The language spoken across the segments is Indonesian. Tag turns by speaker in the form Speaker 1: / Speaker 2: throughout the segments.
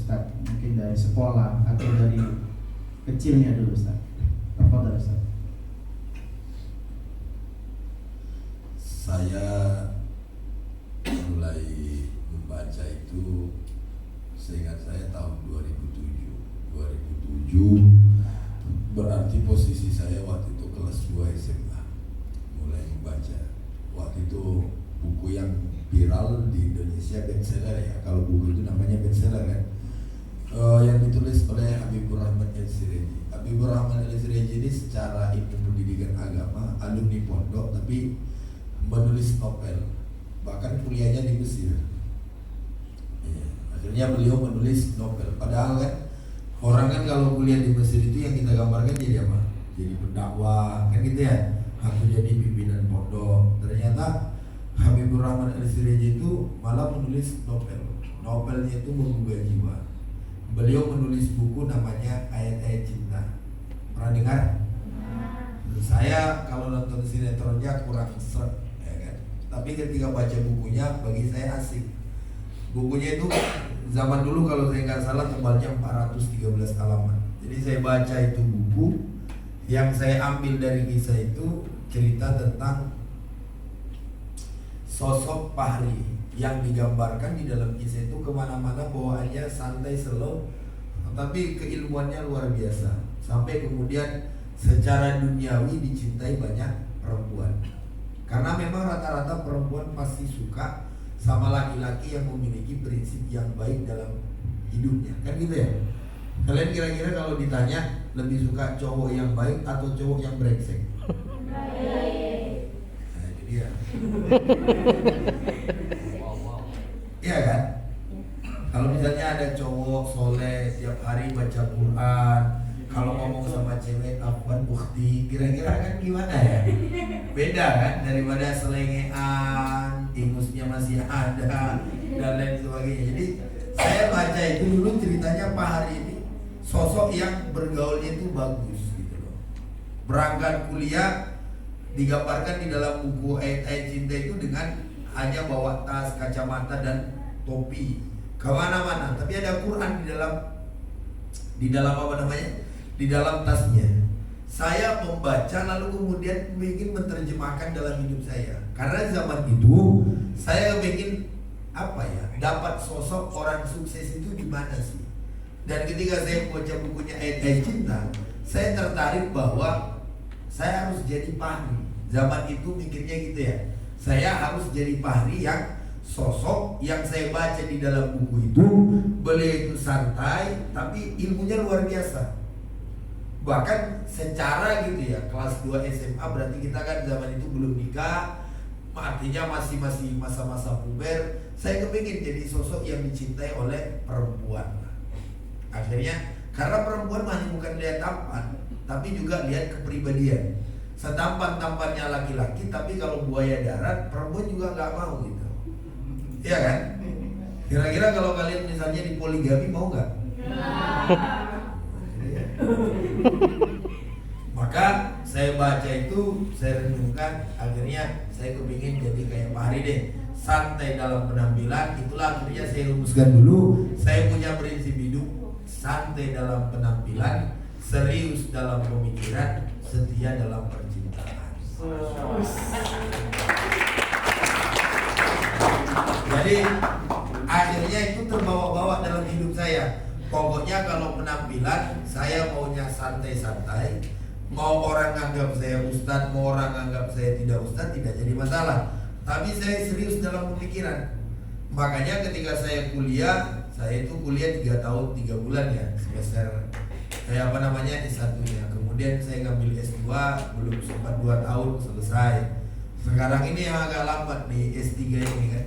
Speaker 1: Ustaz, mungkin dari sekolah atau dari kecilnya dulu Ustaz. Tafadhol Ustaz.
Speaker 2: Saya mulai membaca itu seingat saya tahun 2007 berarti posisi saya waktu itu kelas 2 SMA mulai membaca. Waktu itu buku yang viral di Indonesia bestseller ya, kalau buku itu namanya bestseller kan, yang ditulis oleh Habibur Rahman El-Sireji. Habibur Rahman El-Sireji ini secara ilmu pendidikan agama alumni pondok tapi menulis novel, bahkan kuliahnya di Mesir. Akhirnya beliau menulis novel. Padahal kan orang kan kalau kuliah di Mesir itu yang kita gambarkan jadi apa? Jadi pendakwah kan gitu ya. Aku jadi pimpinan pondok. Ternyata Habibur Rahman El-Sireji itu malah menulis novel. Novelnya itu menggugah jiwa. Beliau menulis buku namanya Ayat-Ayat Cinta. Pernah dengar? Saya kalau nonton sinetronnya kurang seret, ya kan? Tapi ketika baca bukunya bagi saya asik. Bukunya itu zaman dulu kalau saya nggak salah tebalnya 413 halaman. Jadi saya baca itu buku, yang saya ambil dari kisah itu cerita tentang sosok Fahri yang digambarkan di dalam kisah itu kemana-mana bawaannya santai slow, tapi keilmuannya luar biasa. Sampai kemudian secara duniawi dicintai banyak perempuan. Karena memang rata-rata perempuan pasti suka sama laki-laki yang memiliki prinsip yang baik dalam hidupnya, kan gitu ya. Kalian kira-kira kalau ditanya lebih suka cowok yang baik atau cowok yang brengsek? Baik. Nah itu dia. Iya kan? Kalau misalnya ada cowok soleh tiap hari baca Quran, kalau ngomong sama cewek afwan bukti, kira-kira kan gimana ya? Beda kan daripada selengean, ingusnya masih ada dan lain sebagainya. Jadi saya baca itu dulu ceritanya Pak Hari ini sosok yang bergaulnya itu bagus gitu loh. Berangkat kuliah digambarkan di dalam buku Ayat-Ayat Cinta itu dengan hanya bawa tas, kacamata dan topi kemana-mana. Tapi ada Quran di dalam apa namanya? Di dalam tasnya. Saya membaca lalu kemudian ingin menerjemahkan dalam hidup saya. Karena zaman itu saya ingin apa ya? Dapat sosok orang sukses itu gimana sih? Dan ketika saya baca bukunya Ayat-Ayat Cinta, saya tertarik bahwa saya harus jadi Fahri. Zaman itu mikirnya gitu ya. Saya harus jadi Fahri yang sosok yang saya baca di dalam buku itu, beliau itu santai tapi ilmunya luar biasa. Bahkan secara gitu ya, kelas 2 SMA berarti kita kan zaman itu belum nikah, artinya masih masa-masa puber. Saya kepingin jadi sosok yang dicintai oleh perempuan. Akhirnya karena perempuan masih bukan lihat tampan, tapi juga lihat kepribadian. Setampan-tampannya laki-laki, tapi kalau buaya darat, perempuan juga nggak mau gitu. Iya kan? Kira-kira kalau kalian misalnya di poligami mau nggak? Maka saya baca itu, saya renungkan, akhirnya saya kepingin jadi kayak Pak Hari deh, santai dalam penampilan. Itulah akhirnya saya rumuskan dulu. Saya punya prinsip hidup, santai dalam penampilan, serius dalam pemikiran, setia dalam percintaan. Jadi akhirnya itu terbawa-bawa dalam hidup saya. Pokoknya kalau penampilan saya maunya santai-santai. Mau orang anggap saya ustadz, mau orang anggap saya tidak ustadz, tidak jadi masalah. Tapi saya serius dalam pemikiran. Makanya ketika saya kuliah, saya itu kuliah 3 tahun 3 bulan ya, semester S1-nya. Kemudian saya ngambil S2, belum sempat 2 tahun selesai. Sekarang ini yang agak lambat nih S3 ini kan.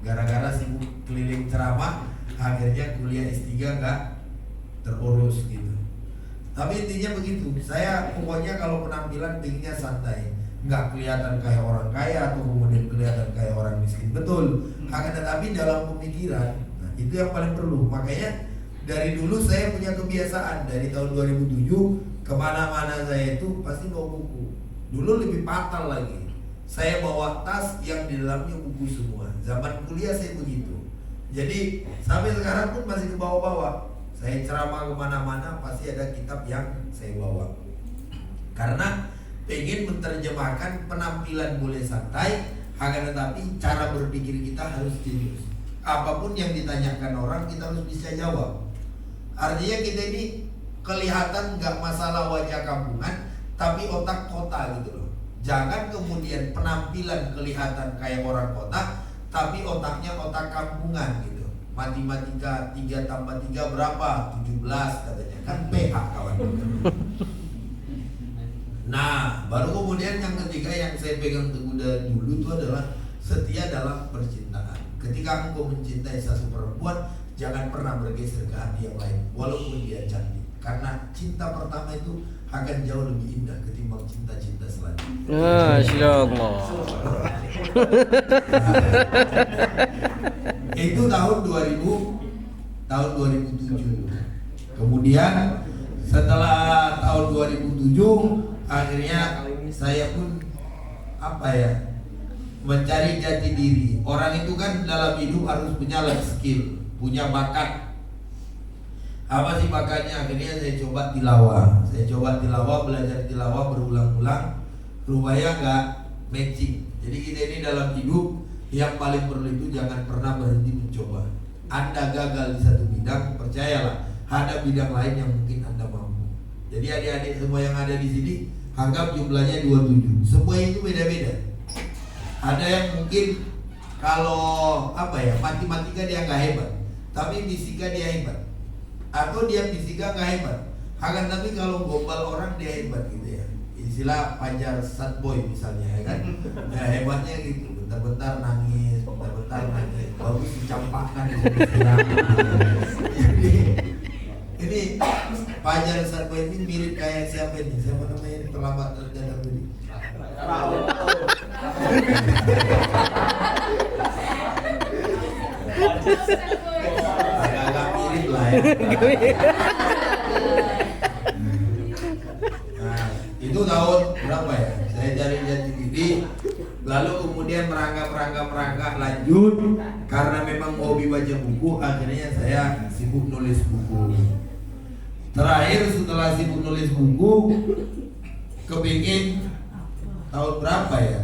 Speaker 2: Gara-gara sibuk keliling ceramah, akhirnya kuliah S3 nggak terurus gitu. Tapi intinya begitu. Saya pokoknya kalau penampilan tingginya santai, nggak kelihatan kayak orang kaya atau kemudian kelihatan kayak orang miskin. Betul. Akan tetapi dalam pemikiran, nah, itu yang paling perlu. Makanya dari dulu saya punya kebiasaan dari tahun 2007 kemana-mana saya itu pasti bawa buku. Dulu lebih fatal lagi. Saya bawa tas yang di dalamnya buku semua. Zaman kuliah saya begitu. Jadi sampai sekarang pun masih ke bawah-bawah. Saya ceramah kemana-mana pasti ada kitab yang saya bawa. Karena pengen menerjemahkan penampilan boleh santai, akan tetapi cara berpikir kita harus serius. Apapun yang ditanyakan orang kita harus bisa jawab. Artinya kita ini kelihatan nggak masalah wajah kampungan, tapi otak kota gitu loh. Jangan kemudian penampilan kelihatan kayak orang kota, tapi otaknya otak kampungan gitu. Matematika 3 tambah 3 berapa? 17 katanya. Kan PH kawan. Nah, baru kemudian yang ketiga yang saya pegang teguh dari dulu itu adalah setia dalam percintaan. Ketika engkau mencintai satu perempuan, jangan pernah bergeser ke hati yang lain, walaupun dia cantik. Karena cinta pertama itu akan jauh lebih indah ketimbang cinta-cinta selanjutnya.
Speaker 3: Masya-Allah.
Speaker 2: Itu tahun 2007. Kemudian setelah tahun 2007 akhirnya saya pun mencari jati diri. Orang itu kan dalam hidup harus punya life skill, punya bakat. Apa sih bakatnya? Akhirnya saya coba tilawah. Belajar tilawah berulang-ulang. Rupanya nggak matching. Jadi kita ini dalam hidup yang paling perlu itu jangan pernah berhenti mencoba. Anda gagal di satu bidang, percayalah ada bidang lain yang mungkin Anda mampu. Jadi adik-adik semua yang ada di sini, anggap jumlahnya 27. Semua itu beda-beda. Ada yang mungkin kalau matematika dia nggak hebat, tapi fisika dia hebat. Atau dia fisika nggak hebat, akan tapi kalau gombal orang dia hebat gitu ya. Istilah pajar sad boy misalnya ya kan. Nah, hebatnya gitu, bentar-bentar nangis, bagus dicampakkan di sebelah. Jadi ini pajar sad boy ini mirip kayak siapa ini? Siapa namanya ini terlambat terjadang ini? Agak mirip lah ya. Nah, itu tahun berapa ya? Saya cari jati diri, lalu kemudian merangkak lanjut karena memang hobi baca buku, akhirnya saya sibuk nulis buku. Terakhir setelah sibuk nulis buku, kepingin tahun berapa ya?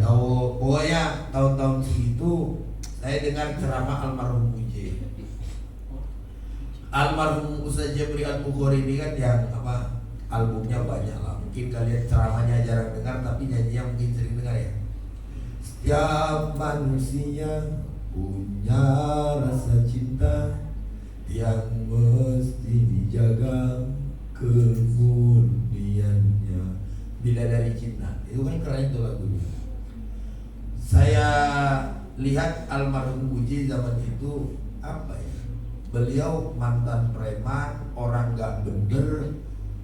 Speaker 2: Pokoknya tahun-tahun segitu saya dengar ceramah almarhum Uje. Almarhum Ustaz Jabri Al-Bukhari ini kan yang albumnya banyak lah. Mungkin kalian ceramahnya jarang dengar, tapi nyanyinya mungkin sering dengar ya. Setiap manusia punya rasa cinta yang mesti dijaga kemudiannya. Bidadari Cinta, itu kan keren tuh lagunya. Saya lihat almarhum Uji zaman itu beliau mantan preman, orang gak bener,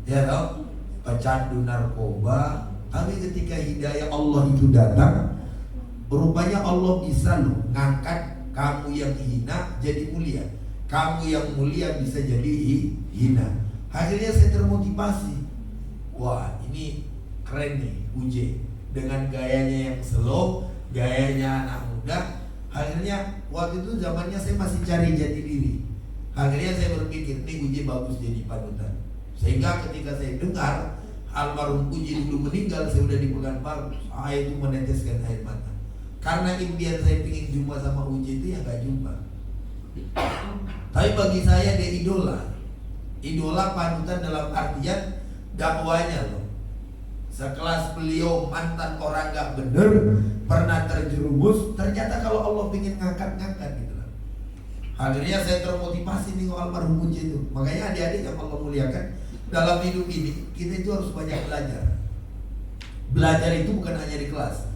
Speaker 2: ya tau, pecandu narkoba. Tapi ketika hidayah Allah itu datang, rupanya Allah bisa loh ngangkat kamu yang hina jadi mulia, kamu yang mulia bisa jadi hina. Akhirnya saya termotivasi. Wah, ini keren nih Uje, dengan gayanya yang slow, gayanya anak muda. Akhirnya waktu itu zamannya saya masih cari jati diri. Akhirnya saya berpikir, nih Uje bagus jadi panutan. Sehingga ketika saya dengar almarhum Uje dulu meninggal, saya udah dipegang paru, saya itu meneteskan air mata. Karena impian saya ingin jumpa sama Uje itu ya gak jumpa. Tapi bagi saya dia idola panutan dalam artian dakwanya loh. Sekelas beliau mantan orang gak bener, pernah terjerumus, ternyata kalau Allah ingin ngangkat gitu lah. Akhirnya saya termotivasi nih almarhum Uje itu. Makanya adik-adik yang Allah muliakan, dalam hidup ini kita itu harus banyak belajar. Belajar itu bukan hanya di kelas,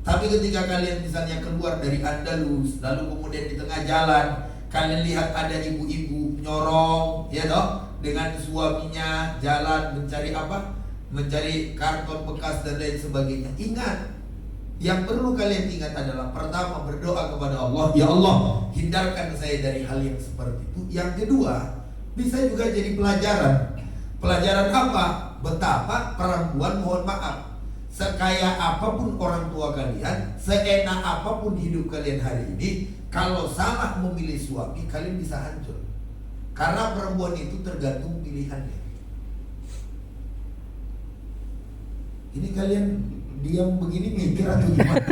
Speaker 2: tapi ketika kalian misalnya keluar dari Andalus, lalu kemudian di tengah jalan kalian lihat ada ibu-ibu nyorong, ya toh, dengan suaminya jalan mencari mencari karton bekas dan lain sebagainya. Ingat, yang perlu kalian ingat adalah pertama berdoa kepada Allah, ya Allah hindarkan saya dari hal yang seperti itu. Yang kedua, bisa juga jadi pelajaran. Pelajaran apa? Betapa perempuan, mohon maaf, sekaya apapun orang tua kalian, seenak apapun hidup kalian hari ini, Kalau salah memilih suami, kalian bisa hancur. Karena perempuan itu tergantung pilihannya. Ini kalian diam begini mikir atau gimana?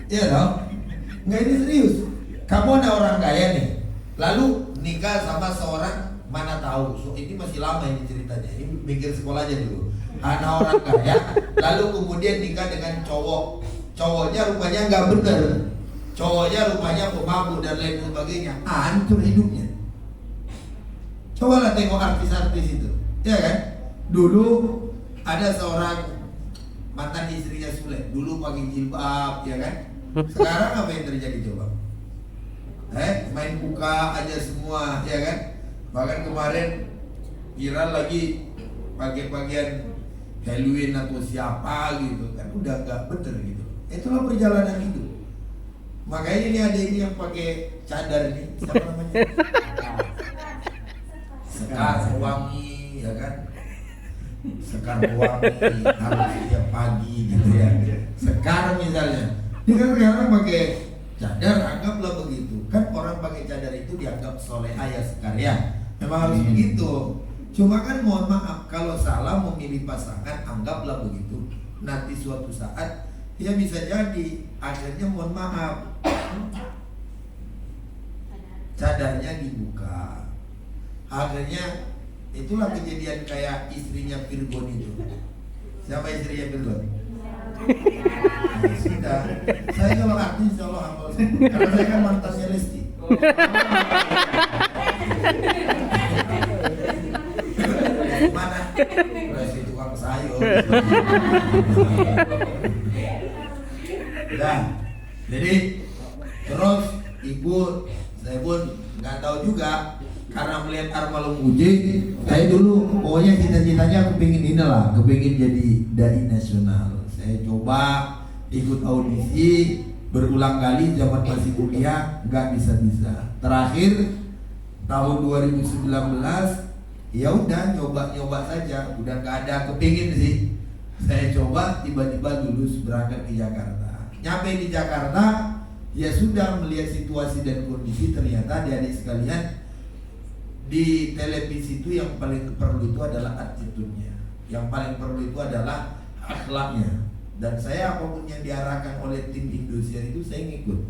Speaker 2: Iya dong? Nggak, ini serius. Kamu ada orang kaya nih, lalu nikah sama seorang, mana tahu, so, ini masih lama ini ceritanya, ini mikir sekolahnya dulu. Ada orang kaya, lalu kemudian nikah dengan cowoknya rupanya nggak bener, cowoknya rupanya pemabuk dan lain sebagainya, hancur hidupnya. Cobalah tengok artis-artis itu, ya kan? Dulu ada seorang mantan istrinya Sule, dulu pakai jilbab, ya kan? Sekarang apa yang terjadi coba? Main buka aja semua, ya kan? Bahkan kemarin viral lagi pakai pakaian Halloween atau siapa gitu kan, udah nggak bener gitu. Itulah perjalanan hidup. Makanya ini ada ini yang pakai cadar ini, siapa namanya? Sekar wangi, ya kan? Sekar wangi harus setiap pagi gitu ya. Sekar misalnya, dia kan sekarang pakai cadar, anggaplah begitu. Kan orang pakai cadar itu dianggap soleh ayah Sekar ya. Memang harus begitu. Cuma kan mohon maaf, kalau salah memilih pasangan, anggaplah begitu. Nanti suatu saat ya bisa jadi akhirnya mohon maaf, cadarnya dibuka. Akhirnya itulah kejadian kayak istrinya Virgon itu. Siapa istrinya Virgon? Sudah. Saya kalau artis insya Allah hafal semua. Karena saya kan mantannya Lesti. Mana? Lesti tukang sayur. Nah, jadi terus ibu saya pun nggak tahu juga, karena melihat Armalum Uji, saya dulu pokoknya cita-citanya kepingin inilah, kepingin jadi dai nasional. Saya coba ikut audisi berulang kali, zaman masih kuliah nggak bisa-bisa. Terakhir tahun 2019 ya udah nyoba saja, udah nggak ada kepingin sih. Saya coba, tiba-tiba lulus berangkat ke Jakarta. Nyampe di Jakarta ya sudah melihat situasi dan kondisi, ternyata adik-adik sekalian, di televisi itu yang paling perlu itu adalah attitude-nya, yang paling perlu itu adalah akhlaknya. Dan saya apapun yang diarahkan oleh tim Indosiar itu saya ngikut.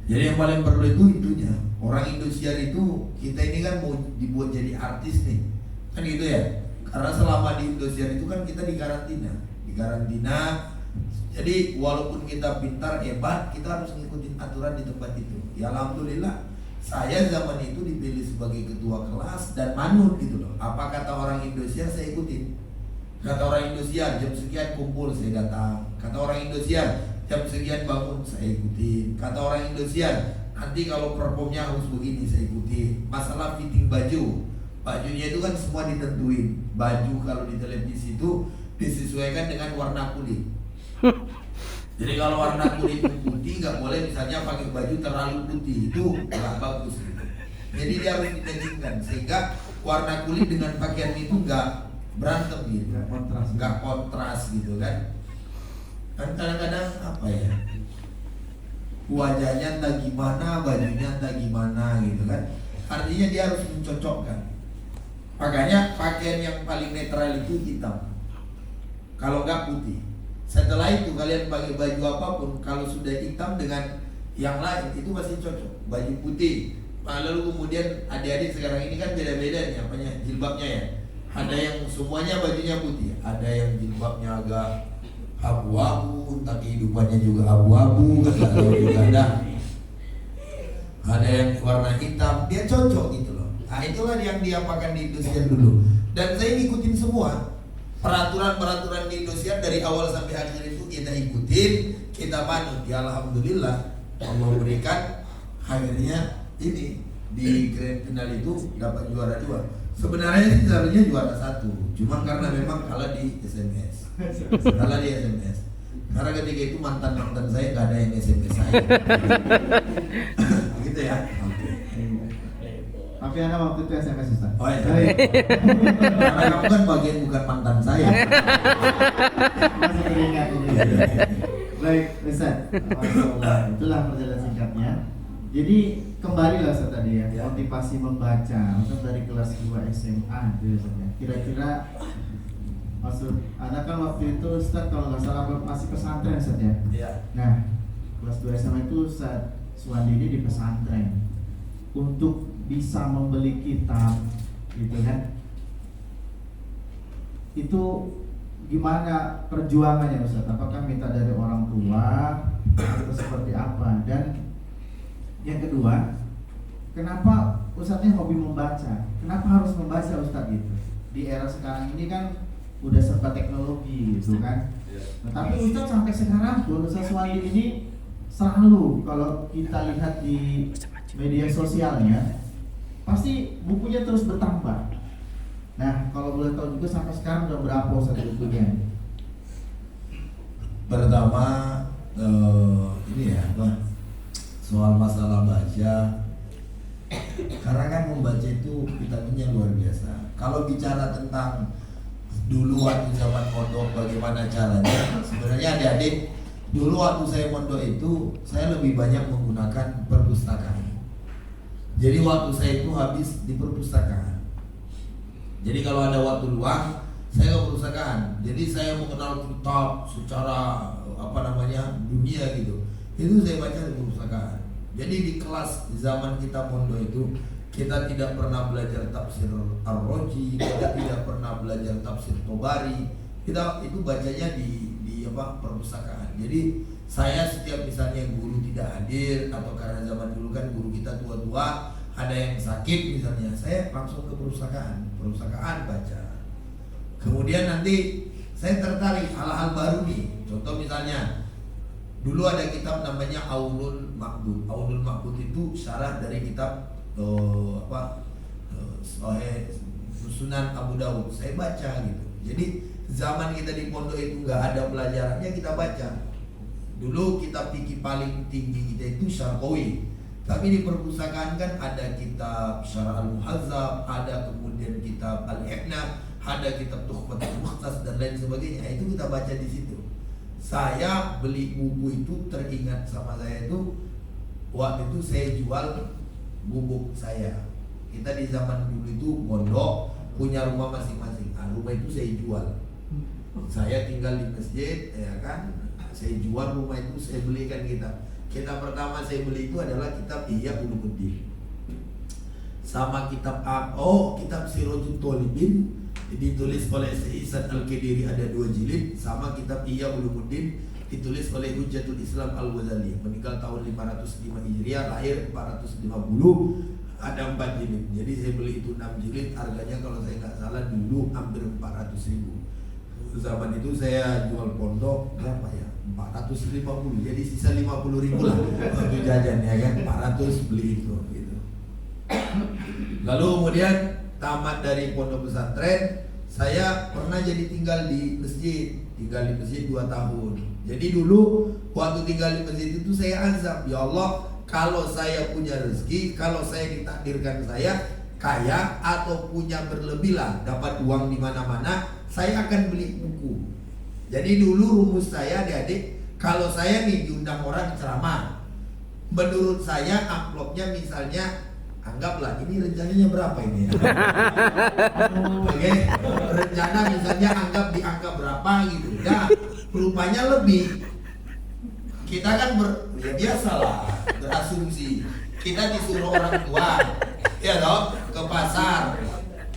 Speaker 2: Jadi yang paling perlu itu itunya. Orang Indosiar itu, kita ini kan mau dibuat jadi artis nih, kan gitu ya. Karena selama di Indosiar itu kan kita di karantina. Jadi walaupun kita pintar hebat, kita harus ngikutin aturan di tempat itu. Ya alhamdulillah, saya zaman itu dipilih sebagai ketua kelas dan manut gitu loh. Apa kata orang Indosiar saya ikutin. Kata orang Indosiar jam sekian kumpul, saya datang. Kata orang Indosiar jam sekian bangun, saya ikutin. Kata orang Indosiar nanti kalau performnya harus begini, saya ikutin. Masalah fitting baju, bajunya itu kan semua ditentuin. Baju kalau di televisi itu disesuaikan dengan warna kulit. Jadi kalau warna kulit putih nggak boleh, misalnya pakai baju terlalu putih, itu nggak bagus gitu. Jadi dia harus dimatchingkan sehingga warna kulit dengan pakaian itu nggak berantem gitu, nggak kontras gitu kan. Kan kadang-kadang apa ya, wajahnya entah gimana, bajunya entah gimana gitu kan. Artinya dia harus mencocokkan. Makanya pakaian yang paling netral itu hitam, kalau nggak putih. Setelah itu kalian pakai baju apapun, kalau sudah hitam dengan yang lain itu masih cocok. Baju putih. Lalu kemudian adik-adik sekarang ini kan beda-beda nih apanya, jilbabnya ya. Ada yang semuanya bajunya putih, ada yang jilbabnya agak abu-abu, entah kehidupannya juga abu-abu, kan juga ada. Ada yang warna hitam, dia cocok gitu loh. Nah itulah yang diapakan di Indosiar dulu. Dan saya ngikutin semua peraturan-peraturan di Indosiar dari awal sampai akhir itu kita ikutin, kita manut. Ya alhamdulillah Allah berikan akhirnya ini di grand final itu dapat juara 2. Sebenarnya sih seharusnya juara 1, cuma karena memang kalah di SMS. Karena ketika itu mantan saya nggak ada yang SMS saya. Gitu ya.
Speaker 1: Tapi Anda waktu itu SMS Ustaz.
Speaker 2: Oh iya. Karena kamu kan bagian bukan mantan saya.
Speaker 1: Masih teringat ini. Baik, Ustaz. Masyaallah. Itulah perjalanan singkatnya. Jadi kembali lah Ustaz tadi ya,
Speaker 2: Ya.
Speaker 1: motivasi membaca. Ustaz dari kelas 2 SMA gitu Ustaz ya. Kira-kira maksud anak kan waktu itu Ustaz kalau nggak salah masih pesantren Ustaz ya.
Speaker 2: Ya.
Speaker 1: Nah, kelas 2 SMA itu Ustaz Suwandi ini di pesantren untuk bisa membeli kitab gitu kan. Itu gimana perjuangannya Ustaz? Apakah minta dari orang tua atau seperti apa? Dan yang kedua, kenapa Ustaznya hobi membaca? Kenapa harus membaca Ustaz gitu? Di era sekarang ini kan udah serba teknologi gitu kan. Nah, tapi Ustaz sampai sekarang pun Ustaz Suwandi ini selalu kalau kita lihat di media sosialnya pasti bukunya terus bertambah. Nah, kalau boleh tahu juga sampai sekarang udah berapa Ustaz bukunya?
Speaker 2: Pertama ini ya apa? Soal masalah baca. Karena kan membaca itu vitaminnya luar biasa. Kalau bicara tentang dulu waktu zaman pondok bagaimana caranya, sebenarnya adik-adik dulu waktu saya pondok itu saya lebih banyak menggunakan perpustakaan. Jadi waktu saya itu habis di perpustakaan. Jadi kalau ada waktu luang saya ke perpustakaan. Jadi saya mengenal kitab secara dunia gitu. Itu saya baca di perpustakaan. Jadi di kelas di zaman kita pondok itu kita tidak pernah belajar tafsir Ar-Razi, kita tidak pernah belajar tafsir Tobari. Kita itu bacanya di perpustakaan. Jadi saya setiap misalnya guru tidak hadir atau karena zaman dulu kan guru kita tua-tua, ada yang sakit misalnya, saya langsung ke perpustakaan baca. Kemudian nanti saya tertarik hal-hal baru nih. Contoh misalnya dulu ada kitab namanya Aunul Ma'bud. Aunul Ma'bud itu syarah dari kitab Sahih Sunan Abu Dawud. Saya baca gitu. Jadi zaman kita di pondok itu nggak ada pelajarannya, kita baca. Dulu kitab fikih paling tinggi kita itu Syarqawi. Tapi di perpustakaan kan ada kitab Syarah Al-Muhazzab, ada kemudian kitab Al-Iqna, ada kitab Tuhfatul Mukhtas dan lain sebagainya. Itu kita baca di situ. Saya beli buku itu teringat sama saya itu waktu itu saya jual bubuk saya. Kita di zaman dulu itu pondok punya rumah masing-masing. Nah, rumah itu saya jual. Saya tinggal di masjid, ya kan? Saya jual rumah itu, saya belikan kitab. Kitab pertama saya beli itu adalah kitab Ihya Ulumuddin. Sama kitab kitab Sirajul Thalibin ditulis oleh Syekh Al-Qadiri ada 2 jilid, sama kitab Ihya Ulumuddin ditulis oleh Hujjatul Islam Al-Ghazali, meninggal tahun 505 Hijriah, lahir 450, ada 4 jilid. Jadi saya beli itu 6 jilid, harganya kalau saya nggak salah dulu hampir 400.000. Zaman itu saya jual pondok berapa ya? 450, jadi sisa 50.000 lah untuk jajan ya kan, 400 beli itu gitu. Lalu kemudian tamat dari pondok pesantren, saya pernah jadi tinggal di masjid 2 tahun. Jadi dulu waktu tinggal di masjid itu saya azam, ya Allah, kalau saya punya rezeki, kalau saya ditakdirkan saya kaya atau punya berlebih lah, dapat uang di mana-mana, saya akan beli buku. Jadi dulu rumus saya adik-adik, kalau saya nih diundang orang ceramah, menurut saya amplopnya misalnya, anggaplah ini rencananya berapa ini ya? Oke, rencana misalnya anggap di angka berapa gitu. Nah, rupanya lebih. Kita kan biasalah berasumsi. Kita disuruh orang tua, ya dong, ke pasar,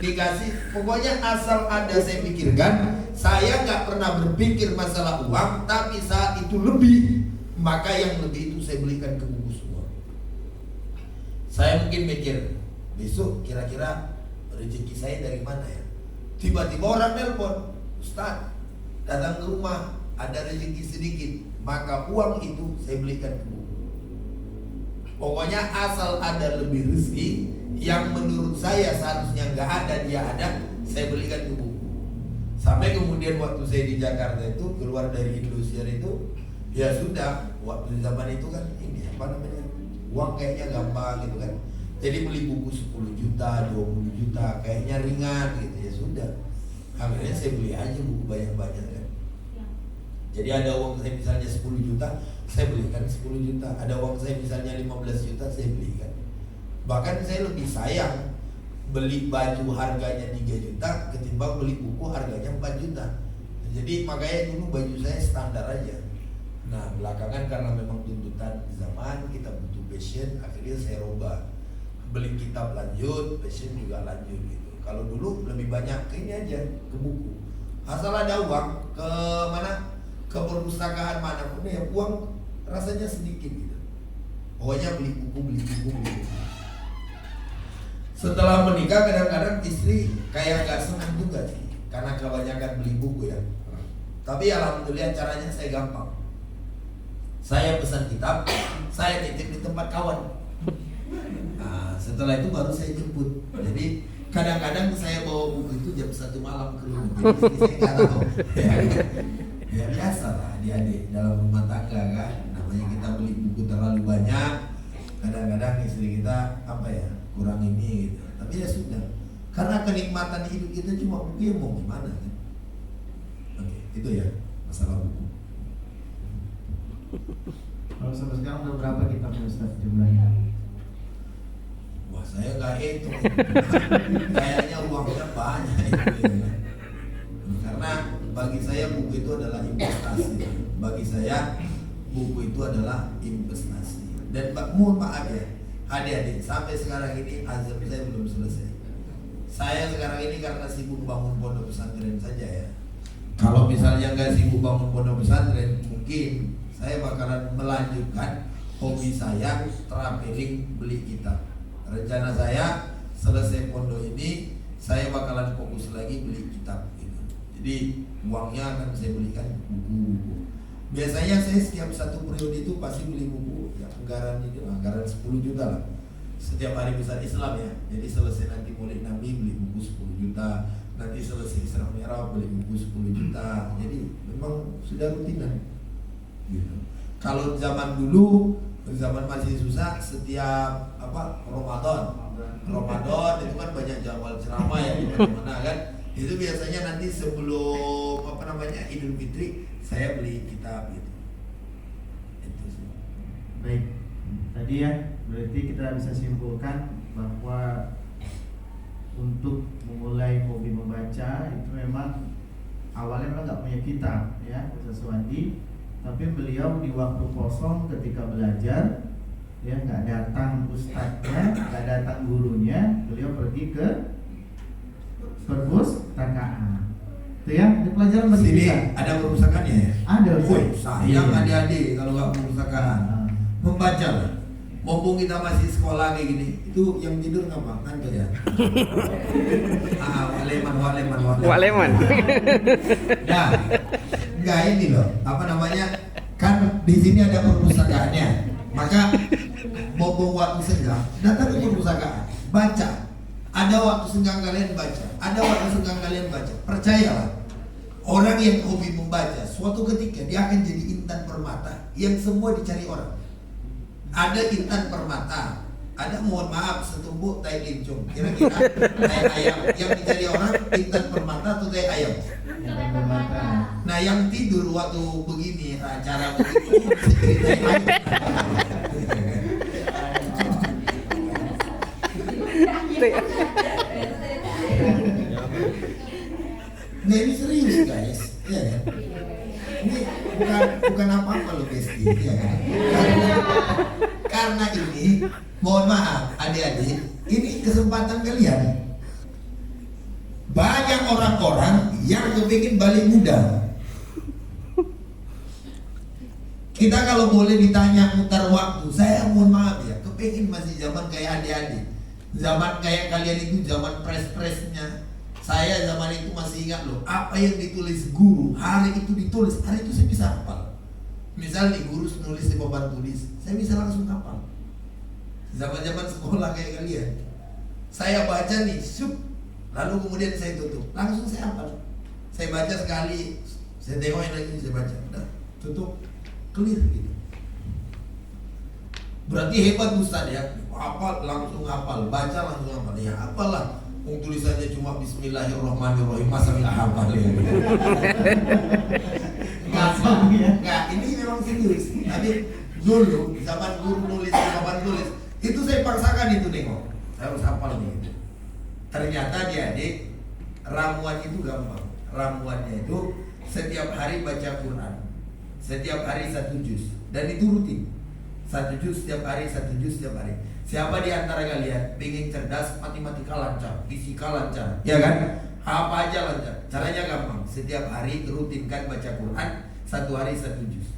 Speaker 2: dikasih, pokoknya asal ada saya pikirkan. Saya nggak pernah berpikir masalah uang, tapi saat itu lebih, maka yang lebih itu saya belikan ke buku semua. Saya mungkin mikir, besok kira-kira rezeki saya dari mana ya? Tiba-tiba orang nelpon, Ustaz, datang ke rumah, ada rezeki sedikit, maka uang itu saya belikan ke buku. Pokoknya asal ada lebih rezeki yang menurut saya seharusnya nggak ada, dia ada, saya belikan ke buku. Sampai kemudian waktu saya di Jakarta itu keluar dari Indosiar itu, ya sudah, waktu zaman itu kan ini uang kayaknya gampang gitu kan. Jadi beli buku 10 juta, 20 juta, kayaknya ringan gitu, ya sudah. Akhirnya saya beli aja buku banyak-banyak kan. Jadi ada uang saya misalnya 10 juta, saya belikan 10 juta. Ada uang saya misalnya 15 juta, saya belikan. Bahkan saya lebih sayang beli baju harganya 3 juta ketimbang beli buku harganya 4 juta. Jadi makanya dulu baju saya standar aja. Nah belakangan karena memang tuntutan zaman, kita butuh passion, akhirnya saya rubah. Beli kitab lanjut, passion juga lanjut gitu. Kalau dulu lebih banyak ke ini aja, ke buku. Asal ada uang, ke mana? Ke perpustakaan manapun ya uang rasanya sedikit gitu. Pokoknya beli buku. Setelah menikah kadang-kadang istri kayak gak senang juga sih, karena kebanyakan beli buku ya. Tapi alhamdulillah caranya saya gampang. Saya pesan kitab, saya titip di tempat kawan. Nah, setelah itu baru saya jemput. Jadi kadang-kadang saya bawa buku itu jam 1 malam ke rumah. Jadi istri saya nggak tahu. Ya biasa lah adik-adik dalam rumah tangga kan. Namanya kita beli buku terlalu banyak, kadang-kadang istri kita kurang ini gitu. Tapi ya sudah, karena kenikmatan hidup kita cuma buku, ya mau gimana kan. Oke, itu ya masalah buku.
Speaker 1: Kalau sampai sekarang udah berapa kitab Ustaz jumlahnya?
Speaker 2: Wah saya nggak hitung. Kayaknya uangnya banyak itu ya. Karena bagi saya buku itu adalah investasi. Bagi saya buku itu adalah investasi. Dan mohon maaf ya, adik-adik, sampai sekarang ini azam saya belum selesai. Saya sekarang ini karena sibuk bangun pondok pesantren saja ya. Kalau misalnya nggak sibuk bangun pondok pesantren, mungkin saya bakalan melanjutkan hobi saya traveling beli kitab. Rencana saya selesai pondok ini, saya bakalan fokus lagi beli kitab gitu. Jadi uangnya akan saya belikan buku-buku. Biasanya saya setiap satu periode itu pasti beli buku ya, anggaran 10 juta lah. Setiap hari besar Islam ya. Jadi selesai nanti Maulid Nabi beli buku 10 juta. Nanti selesai Isra Mi'raj beli buku 10 juta. Jadi memang sudah rutinan. Gitu. Kalau zaman dulu, zaman masih susah, setiap Ramadan itu kan banyak jadwal ceramah ya di mana-mana kan. Itu biasanya nanti sebelum Idul Fitri saya beli kitab gitu. Itu sih.
Speaker 1: Baik. Tadi ya, berarti kita bisa simpulkan bahwa untuk memulai hobi membaca itu memang awalnya memang nggak punya kitab ya, Ustaz Suwandi, tapi beliau di waktu kosong ketika belajar ya nggak datang ustadznya, nggak datang gurunya, beliau pergi ke perpustakaan. Itu ya, di pelajaran masih
Speaker 2: sini
Speaker 1: bisa.
Speaker 2: ada perpustakaannya ya?
Speaker 1: Ada.
Speaker 2: Sayang adik-adik kalau nggak perpustakaan. Membaca lah. Mumpung kita masih sekolah kayak gini, itu yang tidur ngapa? Ngantuk ya? Waleman. Nah, enggak ini loh, kan di sini ada perpustakaannya. Maka mumpung waktu senggang, datang ke perpustakaan, baca. Ada waktu senggang kalian baca, ada waktu senggang kalian baca. Percayalah, orang yang hobi membaca, suatu ketika dia akan jadi intan permata yang semua dicari orang. Ada intan permata, ada mohon maaf setumpuk tai lincung. Kira-kira tai ayam yang dicari orang intan permata atau tai ayam?
Speaker 1: Intan permata.
Speaker 2: Nah yang tidur waktu begini acara begitu bisa tai ayam. Nah ini serius guys, ya kan? Ini bukan apa-apa loh Besti, ya kan? Karena ini, mohon maaf adik-adik, ini kesempatan kalian. Banyak orang-orang yang kepingin balik muda. Kita kalau boleh ditanya mutar waktu, saya mohon maaf ya, kepingin masih zaman kayak adik-adik. Zaman kayak kalian itu zaman pres-presnya. Saya zaman itu masih ingat loh, apa yang ditulis guru, hari itu ditulis, hari itu saya bisa hafal. Misal nih guru nulis di papan tulis, saya bisa langsung hafal. Zaman-zaman sekolah kayak kalian, saya baca nih, lalu kemudian saya tutup, langsung saya hafal. Saya baca sekali, saya tengok lagi, saya baca, udah tutup, clear gitu. Berarti hebat Ustaz ya, hafal langsung hafal, baca langsung hafal, ya hafal lah. tulisannya cuma Bismillahirrahmanirrahim, masa nggak hafal ya? Nggak, ini memang serius. Tapi dulu zaman guru nulis, zaman tulis itu saya paksakan itu nengok, saya harus hafal nih. Ternyata adik, ramuan itu gampang. Ramuannya itu setiap hari baca Quran, setiap hari 1 juz, dan itu rutin. 1 juz setiap hari, 1 juz setiap hari. Siapa di antara kalian pengen cerdas, matematika lancar, fisika lancar, ya kan? Apa aja lancar. Caranya gampang. Setiap hari rutinkan baca Quran 1 hari 1 juz.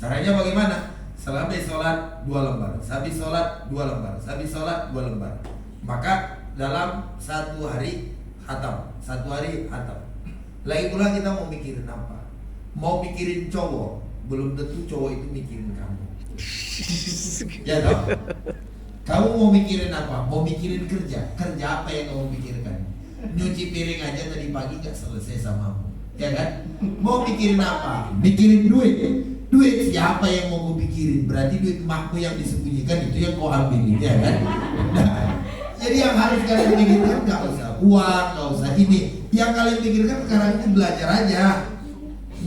Speaker 2: Caranya bagaimana? Selesai sholat 2 lembar, habis sholat 2 lembar, habis sholat 2 lembar. Maka dalam 1 hari khatam, 1 hari khatam. Lagi pula kita mau mikirin apa? Mau mikirin cowok, belum tentu cowok itu mikirin kamu. Ya toh? Kamu mau mikirin apa? Mau mikirin kerja. Kerja apa yang kamu pikirkan? Nyuci piring aja tadi pagi gak selesai samamu, ya kan? Mau mikirin apa? Mikirin duit. Duit siapa yang mau gue pikirin? Berarti duit emakku yang disembunyikan itu yang kau ambil, ya kan? Nah, jadi yang harus kalian pikirkan gak usah uang, gak usah ini. Yang kalian pikirkan sekarang ini belajar aja.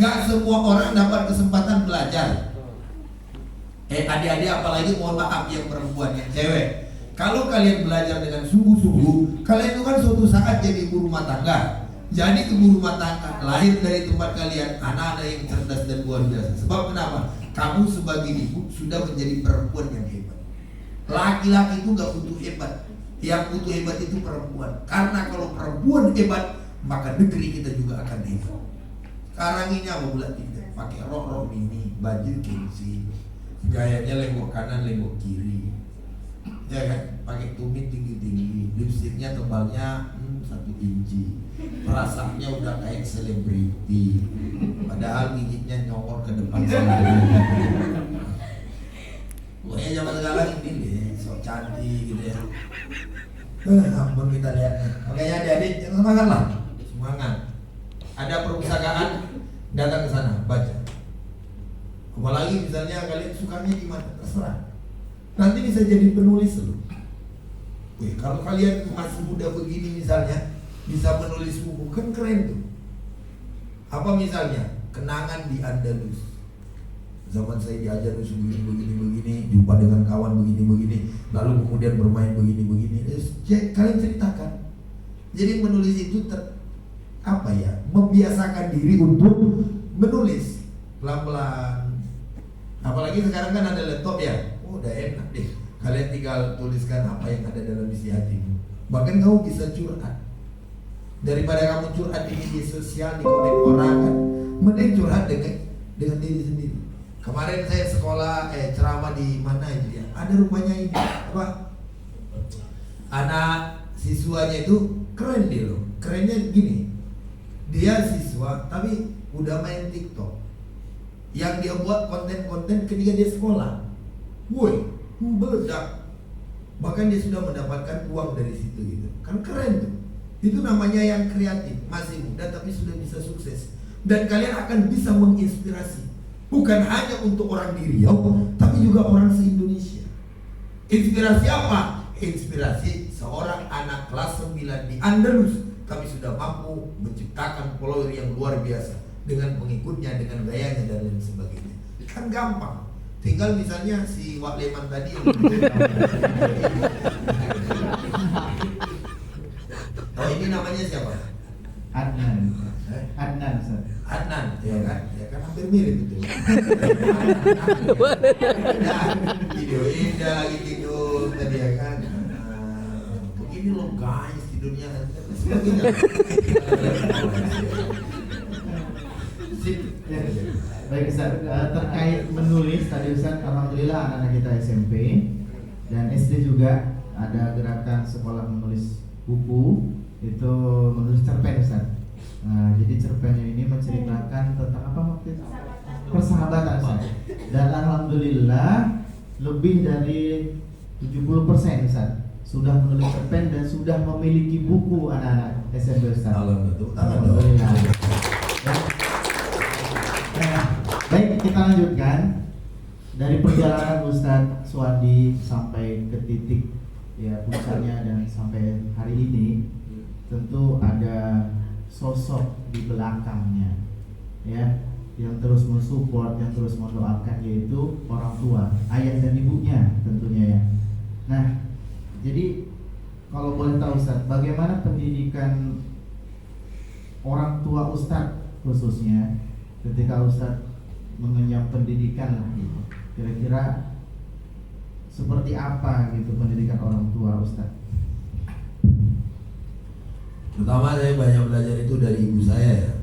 Speaker 2: Gak semua orang dapat kesempatan belajar. Adik-adik apalagi mohon maaf yang perempuan, yang cewek. Kalau kalian belajar dengan sungguh-sungguh, kalian itu kan suatu saat jadi ibu rumah tangga. Jadi ibu rumah tangga lahir dari tempat kalian anak-anak yang cerdas dan luar biasa. Sebab kenapa? Kamu sebagai ibu sudah menjadi perempuan yang hebat. Laki-laki itu gak butuh hebat. Yang butuh hebat itu perempuan. Karena kalau perempuan hebat, maka negeri kita juga akan hebat. Sekarang ini apa pula tidak? Pakai rok mini, baju gengsi, gayanya lenggok kanan, lenggok kiri, ya kan? Pakai tumit tinggi-tinggi, lipstiknya tebalnya 1 inci, perasaannya udah kayak selebriti, padahal gigitnya nyongor ke depan sendiri. Pokoknya zaman sekarang ini deh, sok cantik gitu ya. Ampun kita lihatnya. Makanya adik-adik jangan semangat lah, semangat. Ada perpustakaan, datang ke sana, baca. Apalagi misalnya kalian sukanya di mana, terserah. Nanti bisa jadi penulis loh. Wih, kalau kalian masih muda begini misalnya bisa menulis buku, kan keren tuh. Apa misalnya? Kenangan di Andalus. Zaman saya diajar begini, jumpa dengan kawan begini, lalu kemudian bermain begini. Kalian ceritakan. Jadi menulis itu membiasakan diri untuk menulis pelan-pelan. Apalagi sekarang kan ada laptop ya, udah enak deh. Kalian tinggal tuliskan apa yang ada dalam isi hatimu. Bahkan kamu bisa curhat. Daripada kamu curhat di media sosial, di komen orang kan, mending curhat dengan diri sendiri. Kemarin saya sekolah ceramah di mana itu ya, ada rupanya ini apa? Anak siswanya itu keren dia loh. Kerennya gini, dia siswa tapi udah main TikTok. Yang dia buat konten-konten ketika dia sekolah. Woi, meledak. Bahkan dia sudah mendapatkan uang dari situ gitu. Kan keren tuh. Itu namanya yang kreatif, masih muda tapi sudah bisa sukses. Dan kalian akan bisa menginspirasi. Bukan hanya untuk orang di Riau, tapi juga orang se-Indonesia. Inspirasi apa? Inspirasi seorang anak kelas 9 di Andalus, tapi sudah mampu menciptakan follower yang luar biasa dengan pengikutnya, dengan gayanya dan lain sebagainya. Kan gampang. Tinggal misalnya si Wak Leman tadi yang oh ini namanya siapa?
Speaker 1: Adnan, Ustaz.
Speaker 2: Adnan, ya kan hampir mirip itu. Video indah lagi tidur tadi ya kan. Begini loh guys tidurnya sebagainya.
Speaker 1: Baik Ustaz, terkait menulis tadi Ustaz, alhamdulillah anak-anak kita SMP dan SD juga ada gerakan sekolah menulis buku, itu menulis cerpen Ustaz. Nah, jadi cerpennya ini menceritakan tentang apa waktu itu? Persahabatan Ustaz. Dan alhamdulillah lebih dari 70% Ustaz sudah menulis cerpen dan sudah memiliki buku anak-anak SMP Ustaz. Alhamdulillah. Baik, kita lanjutkan dari perjalanan Ustadz Suwandi sampai ke titik ya puncaknya dan sampai hari ini. tentu ada sosok di belakangnya, ya, yang terus mensupport, yang terus mendoakan, yaitu orang tua, ayah dan ibunya tentunya ya. Nah, jadi kalau boleh tahu Ustaz, bagaimana pendidikan orang tua Ustaz khususnya ketika Ustaz mengenyam pendidikan lah gitu. Kira-kira seperti apa gitu pendidikan orang tua Ustaz?
Speaker 2: Pertama saya banyak belajar itu dari ibu saya ya.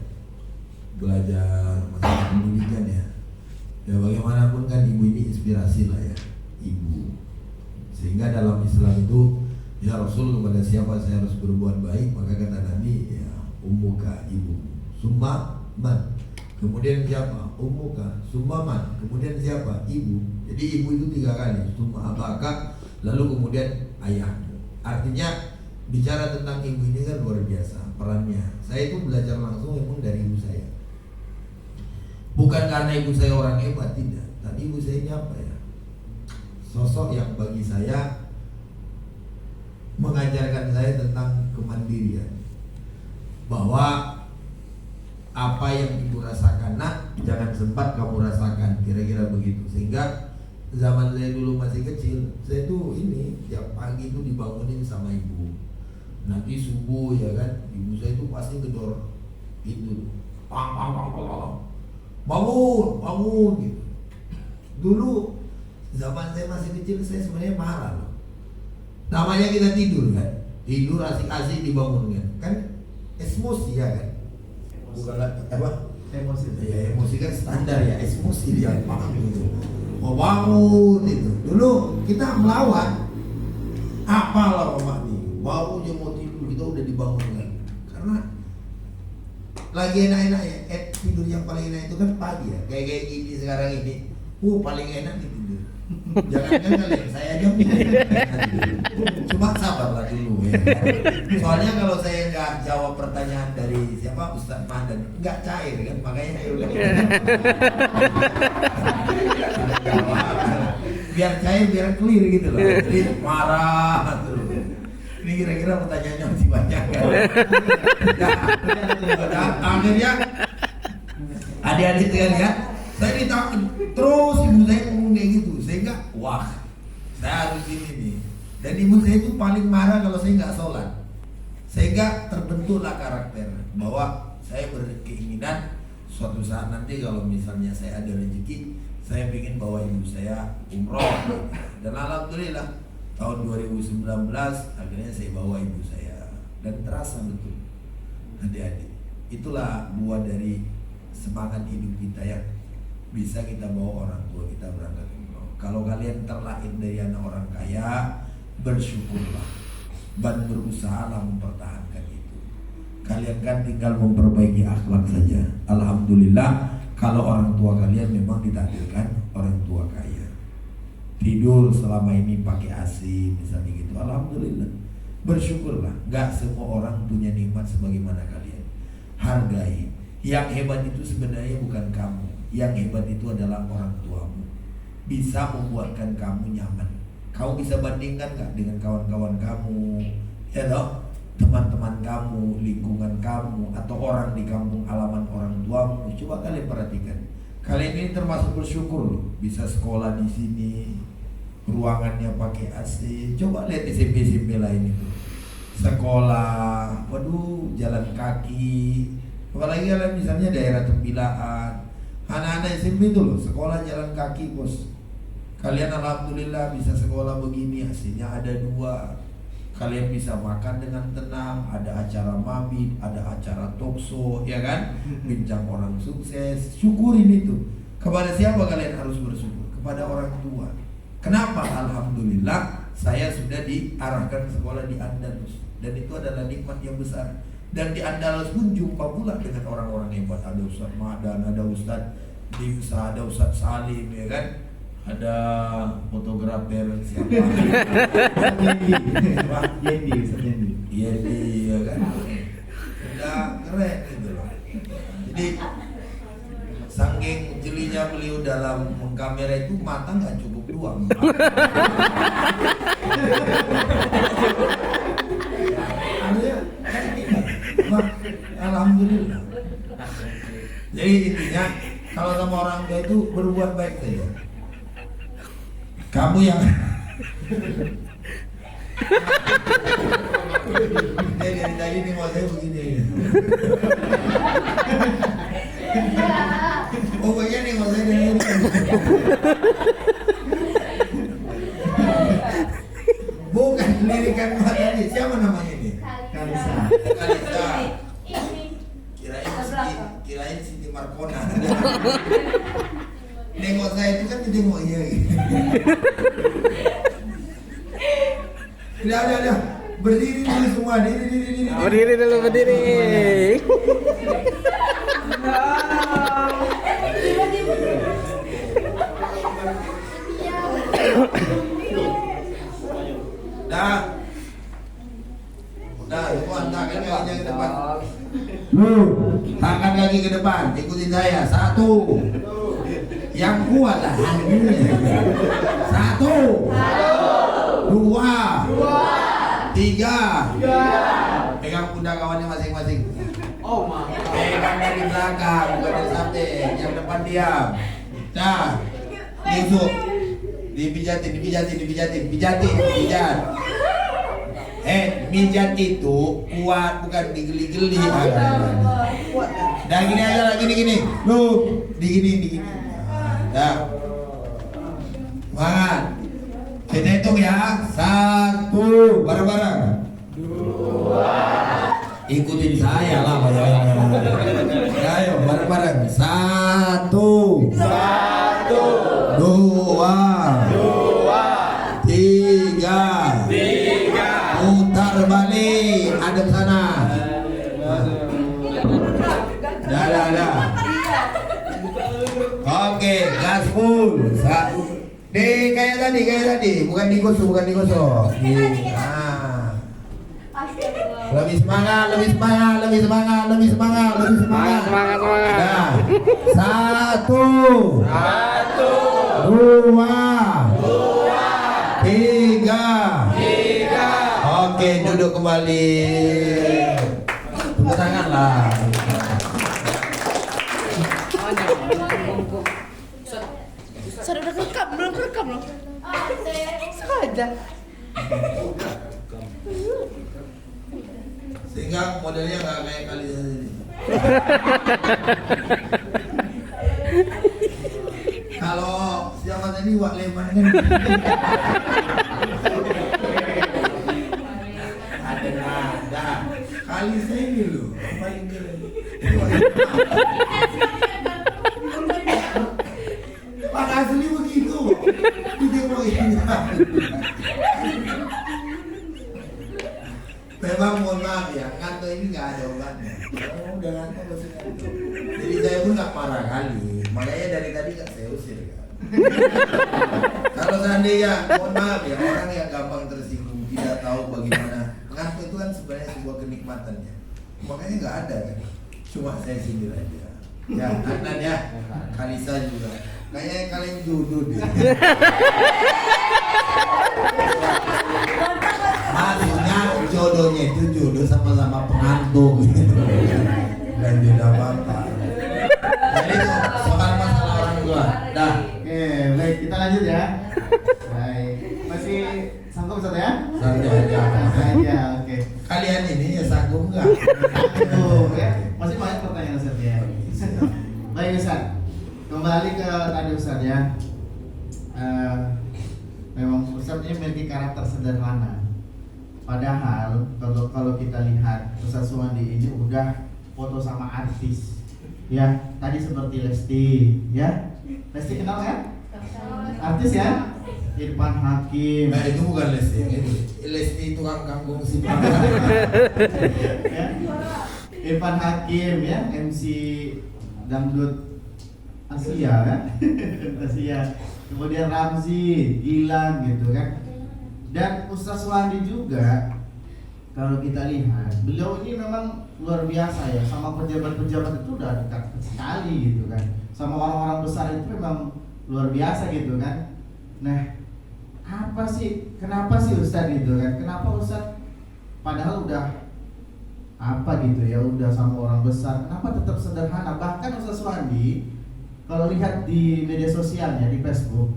Speaker 2: Belajar masalah pendidikan ya. Ya bagaimanapun kan ibu ini inspirasi lah ya, ibu. Sehingga dalam Islam itu ya Rasul kepada siapa saya harus berbuat baik, maka kata Nabi ya ummuka, ibu. Summa man. Kemudian siapa? Ummuka. Summa man. Kemudian siapa? Ibu. Jadi ibu itu 3 kali. Summa abaka, lalu kemudian ayahmu. Artinya bicara tentang ibu ini kan luar biasa perannya. Saya itu belajar langsung memang dari ibu saya. Bukan karena ibu saya orang hebat, tidak. Tapi ibu saya ini apa ya? Sosok yang bagi saya mengajarkan saya tentang kemandirian. Bahwa apa yang ibu rasakan nak, jangan sempat kamu rasakan, kira-kira begitu. Sehingga zaman saya dulu masih kecil, saya tuh ini tiap pagi itu dibangunin sama ibu. Nanti subuh ya kan, ibu saya itu pasti gedor pintu, pang pang pang pang pang, bangun bangun gitu. Dulu zaman saya masih kecil saya sebenarnya marah loh. Namanya kita tidur kan, tidur asik-asik dibangunkan, kan emosi ya kan, bukan apa?
Speaker 1: Emosi.
Speaker 2: Ya emosi kan standar ya, emosi dia paham gitu. Mau bangun itu, dulu kita melawan, apalah mama nih. Baru aja mau tidur kita udah dibangunkan. Karena lagi enak-enak ya. Tidur yang paling enak itu kan pagi ya. Kayak gini sekarang ini. Paling enak nih tidur. Jangan kalian, saya aja cuma sabarlah dulu ya. Soalnya kalau saya nggak jawab pertanyaan dari siapa Ustaz Madan, nggak cair kan, makanya saya udah biar cair, biar clear gitu loh. Jadi marah terus. Ini kira-kira pertanyaannya masih banyak kan? Nah, akhirnya adik-adik sekalian ya, saya ditangkap terus ibu saya ngomong kayak gitu, sehingga wah saya harus ini nih. Dan ibu saya itu paling marah kalau saya nggak sholat, sehingga terbentuklah karakter bahwa saya berkeinginan suatu saat nanti kalau misalnya saya ada rezeki, saya ingin bawa ibu saya umroh. Dan alhamdulillah tahun 2019 akhirnya saya bawa ibu saya, dan terasa betul adik-adik, itulah buah dari semangat hidup kita ya, bisa kita bawa orang tua kita berangkat umroh. Kalau kalian terlahir dari anak orang kaya, bersyukurlah dan berusahalah mempertahankan itu. Kalian kan tinggal memperbaiki akhlak saja. Alhamdulillah kalau orang tua kalian memang ditakdirkan orang tua kaya, tidur selama ini pakai AC misalnya gitu, alhamdulillah, bersyukurlah. Gak semua orang punya nikmat sebagaimana kalian. Hargai. Yang hebat itu sebenarnya bukan kamu, yang hebat itu adalah orang tuamu. Bisa membuatkan kamu nyaman. Kamu bisa bandingkan gak dengan kawan-kawan kamu, ya toh, teman-teman kamu, lingkungan kamu, atau orang di kampung halaman orang tuamu? Coba kalian perhatikan. Kalian ini termasuk bersyukur loh, bisa sekolah di sini, ruangannya pakai AC. Coba lihat SMP lain itu, sekolah, waduh, jalan kaki. Apalagi kalian misalnya daerah tembilaan, anak-anak SMP itu loh, sekolah jalan kaki bos. Kalian alhamdulillah bisa sekolah begini, AC-nya ada 2. Kalian bisa makan dengan tenang, ada acara mabit, ada acara talkshow, ya kan? Bincang orang sukses. Syukurin itu. Kepada siapa kalian harus bersyukur? Kepada orang tua. Kenapa? Alhamdulillah saya sudah diarahkan sekolah di Andalus, dan itu adalah nikmat yang besar. Dan di Andalus pun jumpa pula dengan orang-orang hebat. Ada Ustaz Madan, ada Ustaz Dimsa, ada Ustaz Salim, ya kan? Ada fotografer siapa? Yendi, ya kan? Udah keren gitu loh. Jadi saking jelinya beliau dalam mengkamera itu, mata nggak cukup 2. Artinya kan sama orang tua itu berbuat baik saja. Kamu yang dari tadi nih mau saya begini. Pokoknya nih mau saya dari bukan lirikan mata nih. Siapa namanya ini?
Speaker 1: Kalisa.
Speaker 2: Kalisa. Kirain Siti Markona. Nengok saya itu kan ditengok iya gitu. Udah. Berdiri dulu semua. Diri.
Speaker 3: Berdiri dulu, berdiri.
Speaker 2: Dah, semua angkat kakinya ke depan. Angkat kaki ke depan, ikutin saya. 1. Yang kuat lah. 1, 2, 3. Pegang pundak kawannya masing-masing.
Speaker 3: Oh, mantap.
Speaker 2: Pegang dari belakang, bukan dari samping. Yang depan diam. Dah. Nusuk. Dipijatin. Mijat itu kuat, bukan digeli-geli. Dan gini aja lah, gini. Lu, digini. Dah. Semangat. Kita hitung ya. 1, bareng-bareng. 2. Ikutin saya lah, ayo bareng-bareng. 1, 2, 3. Putar balik, hadap sana. Dah. Oke, gas full. Kayak tadi, bukan digosok. Nah. Lebih semangat.
Speaker 3: Semangat.
Speaker 2: Nah. 1, 2, 3. Oke, duduk kembali. Tepuk tangan lah.
Speaker 4: Sudah kerekam, belum kerekam loh. Sengaja.
Speaker 2: Sehingga modelnya nggak kayak kali ini. Kalau siapa tadi Wak Leman kan ada. Kali saya ini loh paling keren. Pak asli begitu. Ditengok ini. Memang mohon maaf ya, ngantuk ini nggak ada obatnya. Udah ngantuk masih ngantuk. Jadi saya pun nggak marah kali. Makanya dari tadi nggak saya usir kan. Kalau seandainya, mohon maaf ya, orang yang gampang tersinggung tidak tahu bagaimana ngantuk itu kan sebenarnya sebuah kenikmatannya. Makanya nggak ada kan. Cuma saya sindir aja. Ya, Adnan ya, Kalisa juga. Kayaknya kalian jodoh deh. Maksudnya jodohnya itu jodoh sama-sama pengantuk gitu. Dan beda apa-apa. Jadi itu soal masalah orang tua. Dah.
Speaker 1: Oke, baik, kita lanjut ya. Baik. Masih sanggup Ustaz ya?
Speaker 2: Santai aja.
Speaker 1: Santai aja, oke.
Speaker 2: Kalian ini ya sanggup nggak?
Speaker 1: Tuh, ya. Masih banyak pertanyaan Ustaz ya. Baik Ustaz. Kembali ke tadi Ustaz ya. Memang Ustaz ini memiliki karakter sederhana. Padahal kalau kita lihat Ustaz Suwandi ini udah foto sama artis. Ya, tadi seperti Lesti, ya. Lesti kenal kan? Artis ya? Irfan Hakim.
Speaker 2: Nah itu bukan Lesti, ini Lesti tukang kangkung si
Speaker 1: Ya. Irfan Hakim ya, MC dangdut Asia kan? Asia. Kemudian Ramzi, Gilang gitu kan. Dan Ustaz Suwandi juga kalau kita lihat, beliau ini memang luar biasa ya, sama pejabat-pejabat itu udah dekat sekali gitu kan. Sama orang-orang besar itu memang luar biasa gitu kan. Nah, kenapa sih Ustaz gitu kan? Kenapa Ustaz padahal udah apa gitu ya, udah sama orang besar, kenapa tetap sederhana? Bahkan Ustaz Suwandi kalau lihat di media sosialnya di Facebook,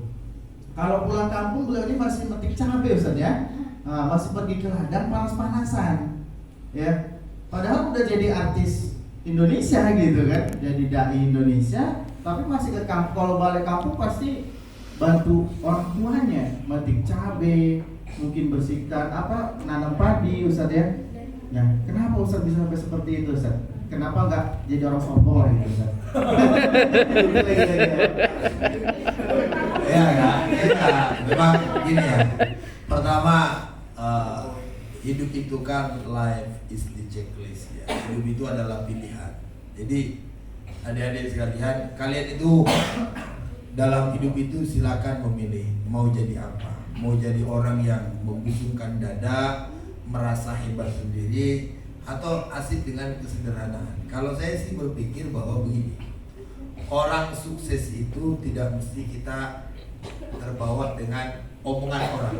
Speaker 1: kalau pulang kampung beliau ini masih metik cabai Ustaz ya. Masih pergi ke ladang panas-panasan. Ya. Padahal udah jadi artis Indonesia gitu kan, jadi dai Indonesia, tapi masih ke kampung. Kalau balik kampung pasti bantu orang tuanya metik cabai, mungkin bersihkan nanam padi Ustaz ya. Nah, kenapa Ustaz bisa sampai seperti itu Ustaz? Kenapa nggak jadi orang sombong gitu Ustaz?
Speaker 2: Ya, memang gini ya. Pertama, hidup itu kan life is the checklist ya. Hidup itu adalah pilihan. Jadi adik-adik sekalian, kalian itu dalam hidup itu silakan memilih mau jadi apa. Mau jadi orang yang membusungkan dada, merasa hebat sendiri, atau asik dengan kesederhanaan. Kalau saya sih berpikir bahwa begini, orang sukses itu tidak mesti kita terbawa dengan omongan orang.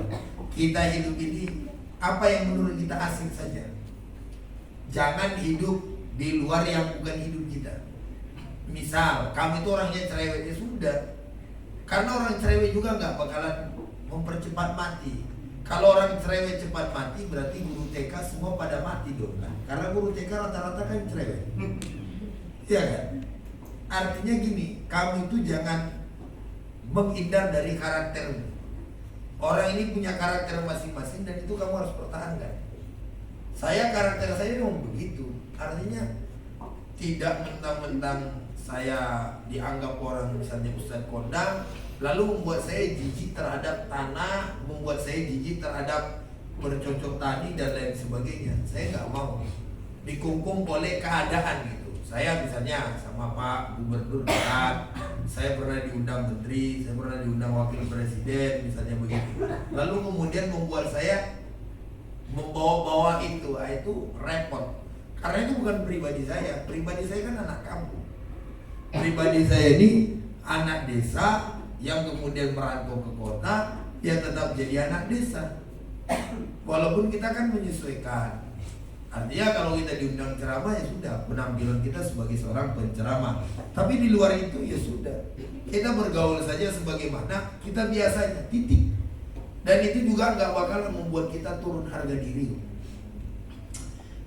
Speaker 2: Kita hidup ini apa yang menurut kita asik saja. Jangan hidup di luar yang bukan hidup kita. Misal, kamu itu orangnya cerewet, ya sudah. Karena orang cerewet juga nggak bakalan mempercepat mati. Kalau orang cerewet cepat mati, berarti guru TK semua pada mati dong kan? Karena guru TK rata-rata kan cerewet. Iya kan? Artinya gini, kamu itu jangan menghindar dari karaktermu. Orang ini punya karakter masing-masing dan itu kamu harus pertahankan. Karakter saya memang begitu. Artinya tidak mentang-mentang saya dianggap orang misalnya Ustadz Kondang, lalu membuat saya jijik terhadap tanah, membuat saya jijik terhadap bercocok tani dan lain sebagainya. Saya nggak mau dikungkung oleh keadaan gitu. Saya misalnya sama Pak Gubernur dekat, saya pernah diundang menteri, saya pernah diundang wakil presiden, misalnya begitu. Lalu kemudian membuat saya membawa-bawa itu repot. Karena itu bukan pribadi saya kan anak kampung. Pribadi saya ini anak desa yang kemudian merantau ke kota, dia tetap jadi anak desa. Walaupun kita kan menyesuaikan. Artinya kalau kita diundang ceramah ya sudah, penampilan kita sebagai seorang penceramah. Tapi di luar itu ya sudah, kita bergaul saja sebagaimana kita biasanya, titik. Dan itu juga nggak bakal membuat kita turun harga diri.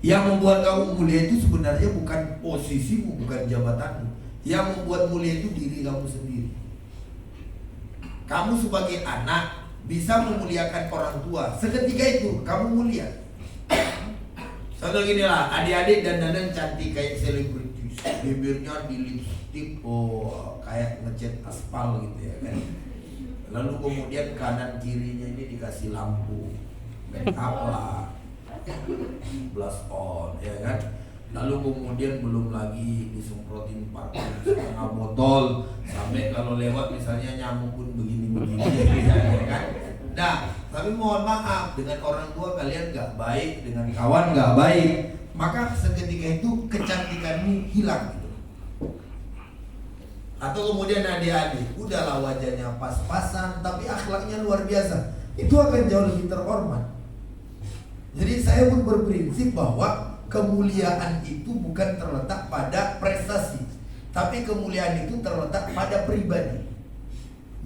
Speaker 2: Yang membuat kamu mulia itu sebenarnya bukan posisimu, bukan jabatanmu. Yang membuat mulia itu diri kamu sendiri. Kamu sebagai anak bisa memuliakan orang tua. Seketika itu kamu mulia. Contoh gini lah, adik-adik dandanan cantik kayak selebritis, bibirnya di lipstick, kayak ngecat aspal gitu ya kan. Lalu kemudian kanan kirinya ini dikasih lampu, make up lah, blush on, ya kan. Lalu kemudian belum lagi disemprotin parfum setengah botol, sampai kalau lewat misalnya nyamuk pun begini-begini, ya kan. Nah, tapi mohon maaf, dengan orang tua kalian nggak baik, dengan kawan nggak baik, maka seketika itu kecantikanmu hilang gitu. Atau kemudian adik-adik, udahlah wajahnya pas-pasan, tapi akhlaknya luar biasa, itu akan jauh lebih terhormat. Jadi saya pun berprinsip bahwa kemuliaan itu bukan terletak pada prestasi, tapi kemuliaan itu terletak pada pribadi.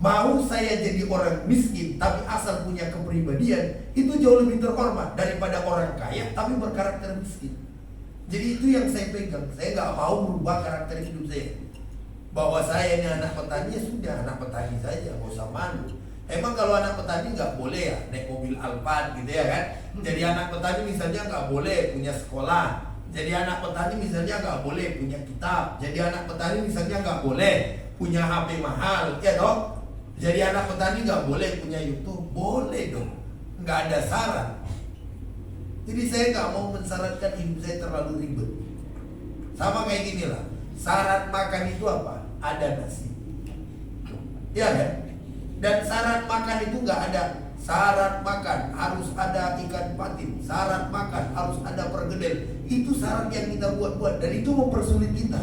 Speaker 2: Mau saya jadi orang miskin tapi asal punya kepribadian, itu jauh lebih terhormat daripada orang kaya tapi berkarakter miskin. Jadi itu yang saya pegang. Saya nggak mau merubah karakter hidup saya. Bahwa saya ini anak petani, ya sudah, anak petani saja, nggak usah malu. Emang kalau anak petani nggak boleh ya naik mobil Alphard gitu ya kan? Jadi anak petani misalnya nggak boleh punya sekolah. Jadi anak petani misalnya nggak boleh punya kitab. Jadi anak petani misalnya nggak boleh punya HP mahal, ya dong? Jadi anak petani nggak boleh punya YouTube, boleh dong, nggak ada syarat. Jadi saya nggak mau mensyaratkan hidup saya terlalu ribet. Sama kayak gini lah, syarat makan itu apa? Ada nasi, ya kan? Dan syarat makan itu nggak ada. Syarat makan harus ada ikan patin, syarat makan harus ada pergedel. Itu syarat yang kita buat-buat dan itu mempersulit kita.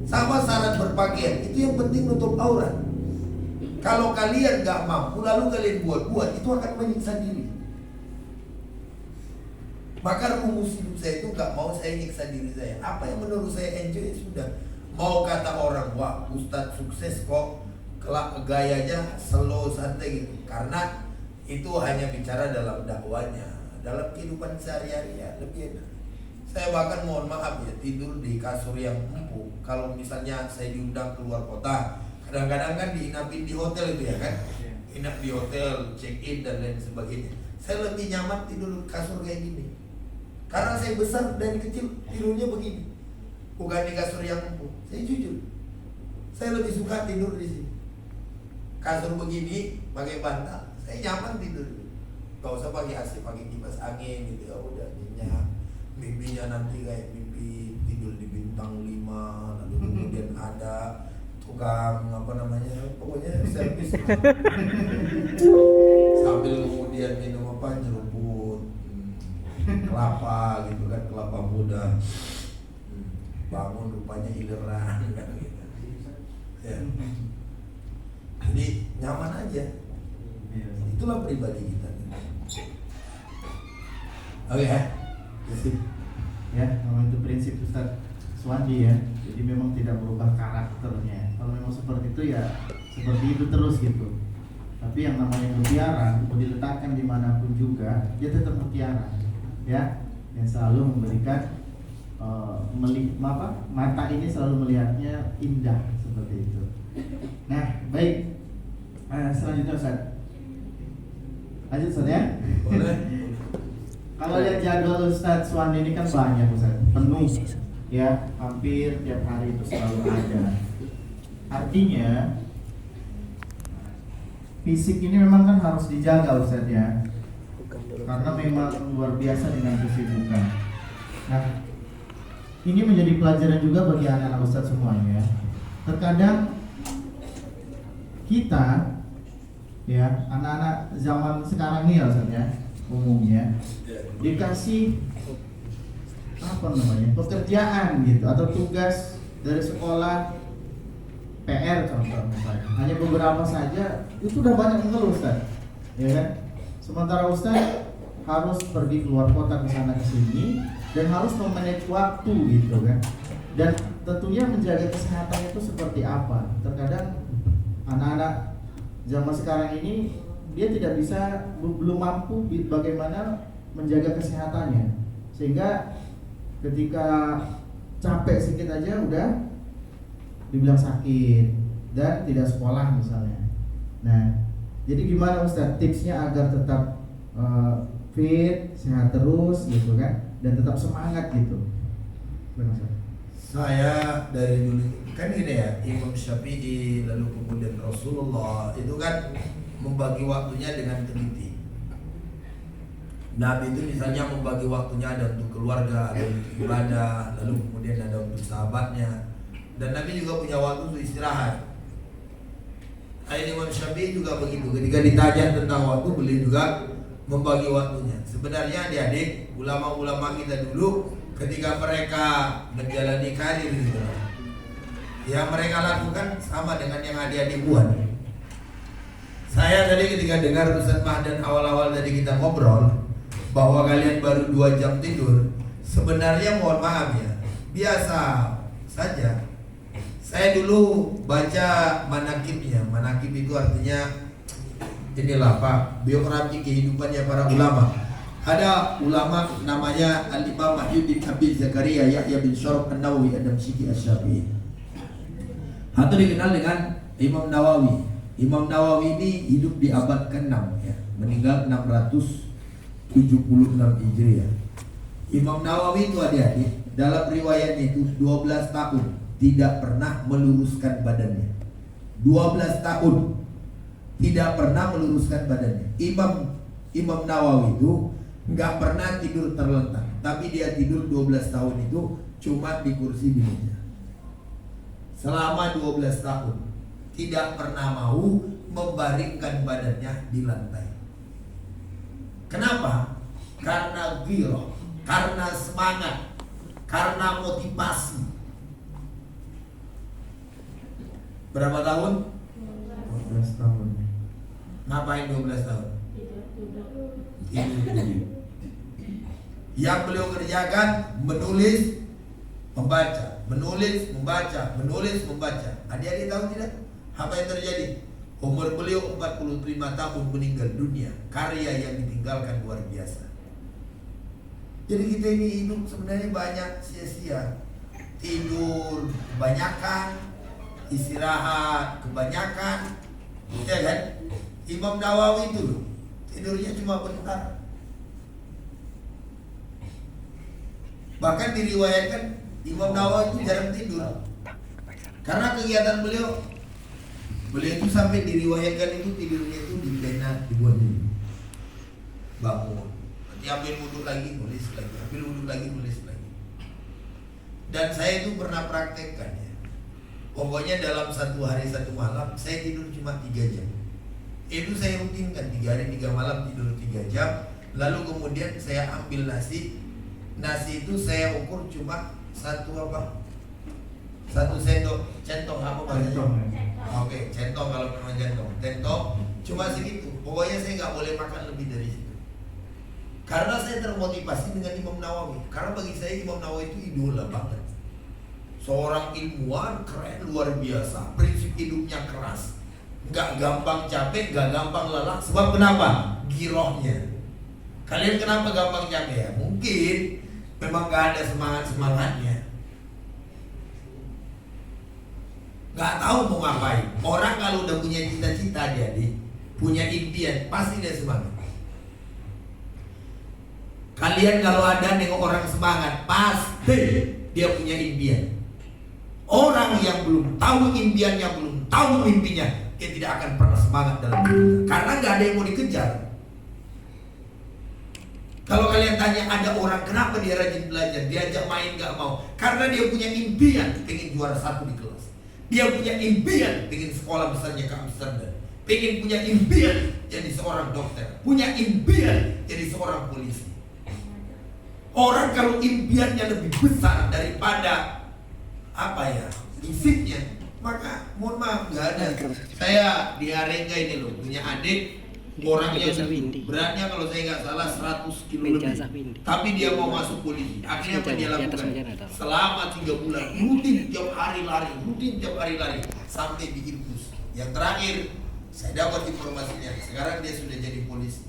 Speaker 2: Sama syarat berpakaian, itu yang penting nutup aurat. Kalau kalian gak mampu lalu kalian buat-buat, itu akan menyiksa diri. Maka rumus hidup saya itu gak mau saya nyiksa diri saya. Apa yang menurut saya enjoy sudah. Mau kata orang, wah Ustadz sukses kok, kelak gayanya slow santai gitu. Karena itu hanya bicara dalam dakwanya, dalam kehidupan sehari-hari ya lebih enak. Saya bahkan mohon maaf ya, tidur di kasur yang empuk. Kalau misalnya saya diundang keluar kota, kadang-kadang kan diinapin di hotel itu ya kan, inap di hotel, check in dan lain sebagainya. Saya lebih nyaman tidur di kasur kayak gini, karena saya besar dari kecil tidurnya begini, bukan di kasur yang empuk. Saya jujur, saya lebih suka tidur di sini. Kasur begini, pakai bantal, saya nyaman tidur. Gak usah pakai AC, pakai kipas angin gitu ya, udah nyenyak. Mimpinya nanti kayak mimpi tidur di bintang 5, lalu kemudian ada tukang apa namanya, pokoknya servis sambil kemudian minum apa, jeruput, kelapa gitu kan, kelapa muda. Bangun rupanya ileran kan gitu. Ya. Jadi nyaman aja. Itulah pribadi kita. Oke ya.
Speaker 1: Ya, kalau itu prinsip Ustaz Suwandi ya. Jadi memang tidak berubah karakternya. Kalau memang seperti itu ya seperti itu terus gitu. Tapi yang namanya mutiara, mau diletakkan dimanapun juga, dia tetap mutiara. Ya, yang selalu memberikan mata ini selalu melihatnya indah seperti itu. Nah, baik. Selanjutnya Ustaz. Lanjut Ustaz ya.
Speaker 2: Boleh.
Speaker 1: Kalau lihat jadwal Ustaz Suwandi ini kan banyak Ustaz, penuh ya, hampir tiap hari itu selalu ada. Artinya fisik ini memang kan harus dijaga Ustaz ya, karena memang luar biasa dengan kesibukan. Nah, ini menjadi pelajaran juga bagi anak-anak Ustaz semuanya. Terkadang kita ya, anak-anak zaman sekarang ini Ustaz ya, umumnya dikasih apa namanya, pekerjaan gitu atau tugas dari sekolah, PR contoh misalnya, hanya beberapa saja itu udah banyak mengeluh Ustaz, ya kan? Sementara Ustaz harus pergi keluar kota ke sana ke sini dan harus memanage waktu gitu kan, dan tentunya menjaga kesehatan itu seperti apa. Terkadang anak-anak zaman sekarang ini dia tidak bisa, belum mampu bagaimana menjaga kesehatannya, sehingga ketika capek sedikit aja udah dibilang sakit dan tidak sekolah misalnya. Nah, jadi gimana Ustaz tipsnya agar tetap fit, sehat terus gitu kan, dan tetap semangat gitu?
Speaker 2: Saya dari dulu kan gini ya, Imam Syafi'i lalu kemudian Rasulullah itu kan membagi waktunya dengan teliti. Nabi itu misalnya membagi waktunya ada untuk keluarga, ada untuk ibadah, lalu kemudian ada untuk sahabatnya. Dan Nabi juga punya waktu untuk istirahat. Imam Syafi'i juga begitu. Ketika ditanya tentang waktu, beliau juga membagi waktunya. Sebenarnya adik-adik, ulama-ulama kita dulu ketika mereka menjalani karir gitu, yang mereka lakukan sama dengan yang adik-adik buat. Saya tadi ketika dengar Ustaz Mahdan awal-awal tadi kita ngobrol bahwa kalian baru 2 jam tidur, sebenarnya mohon maaf ya, biasa saja. Saya dulu baca manakibnya. Manakib itu artinya inilah Pak, biografi kehidupannya para ulama. Ada ulama namanya Al-Imam Mahyuddin Abi Zakaria Yahya bin Syaraf An-Nawawi Ad-Damsyiki Asy-Syafi'i, atau dikenal dengan Imam Nawawi. Imam Nawawi ini hidup di abad ke-6 ya, meninggal 676 Hijriah. Imam Nawawi itu adik-adik, dalam riwayatnya itu 12 tahun tidak pernah meluruskan badannya. 12 tahun tidak pernah meluruskan badannya. Imam Nawawi itu nggak pernah tidur terlentang, tapi dia tidur 12 tahun itu cuma di kursi biliknya. Selama 12 tahun tidak pernah mau membaringkan badannya di lantai. Kenapa? Karena ghirah, karena semangat, karena motivasi. Berapa tahun?
Speaker 1: 12 tahun.
Speaker 2: Ngapain 12 tahun? Yang beliau kerjakan menulis, membaca. menulis, membaca, menulis, membaca. Adik-adik tahu tidak apa yang terjadi? Umur beliau 45 tahun meninggal dunia. Karya yang ditinggalkan luar biasa. Jadi kita ini hidup sebenarnya banyak sia-sia. Tidur kebanyakan, istirahat kebanyakan, ya kan? Imam Nawawi itu loh, tidurnya cuma bentar. Bahkan diriwayatkan Imam Nawawi itu jarang tidur karena kegiatan beliau itu sampai diriwayatkan itu tidurnya itu di pena dibuat dulu, bangun, nanti ambil wudhu lagi nulis lagi, ambil wudhu lagi nulis lagi. Dan saya itu pernah praktekkan ya. Pokoknya dalam satu hari satu malam saya tidur cuma 3 jam. Itu saya rutinkan 3 hari 3 malam tidur 3 jam. Lalu kemudian saya ambil nasi. Nasi itu saya ukur cuma satu sendok centong apa bahasanya? Oke, centong kalau memang centong cuma segitu. Pokoknya saya nggak boleh makan lebih dari situ. Karena saya termotivasi dengan Imam Nawawi. Karena bagi saya Imam Nawawi itu idola banget. Seorang ilmuwan keren luar biasa. Prinsip hidupnya keras. Nggak gampang capek, nggak gampang lelah. Sebab kenapa? Girohnya. Kalian kenapa gampang capek ya? Mungkin memang nggak ada semangatnya. Nggak tahu mau ngapain. Orang kalau udah punya cita-cita jadi punya impian, pasti dia semangat. Kalian kalau ada nengok orang semangat, pasti dia punya impian. Orang yang belum tahu impiannya, belum tahu mimpinya, dia tidak akan pernah semangat dalam hidupnya. Karena nggak ada yang mau dikejar. Kalau kalian tanya ada orang kenapa dia rajin belajar, diajak main nggak mau, karena dia punya impian pengen juara 1 di kelas. Dia punya impian pengen sekolah besarnya ke Amsterdam, pengen punya impian jadi seorang dokter, punya impian jadi seorang polisi. Orang kalau impiannya lebih besar daripada fisiknya, maka mohon maaf nggak ada. Saya di Arenga ini loh punya adik, orangnya beratnya kalau saya nggak salah 100 kilo lebih, tapi dia mau masuk polisi. Akhirnya apa dia lakukan? Selama 3 bulan rutin tiap hari lari, sampai bikin bus. Yang terakhir saya dapat informasinya, sekarang dia sudah jadi polisi.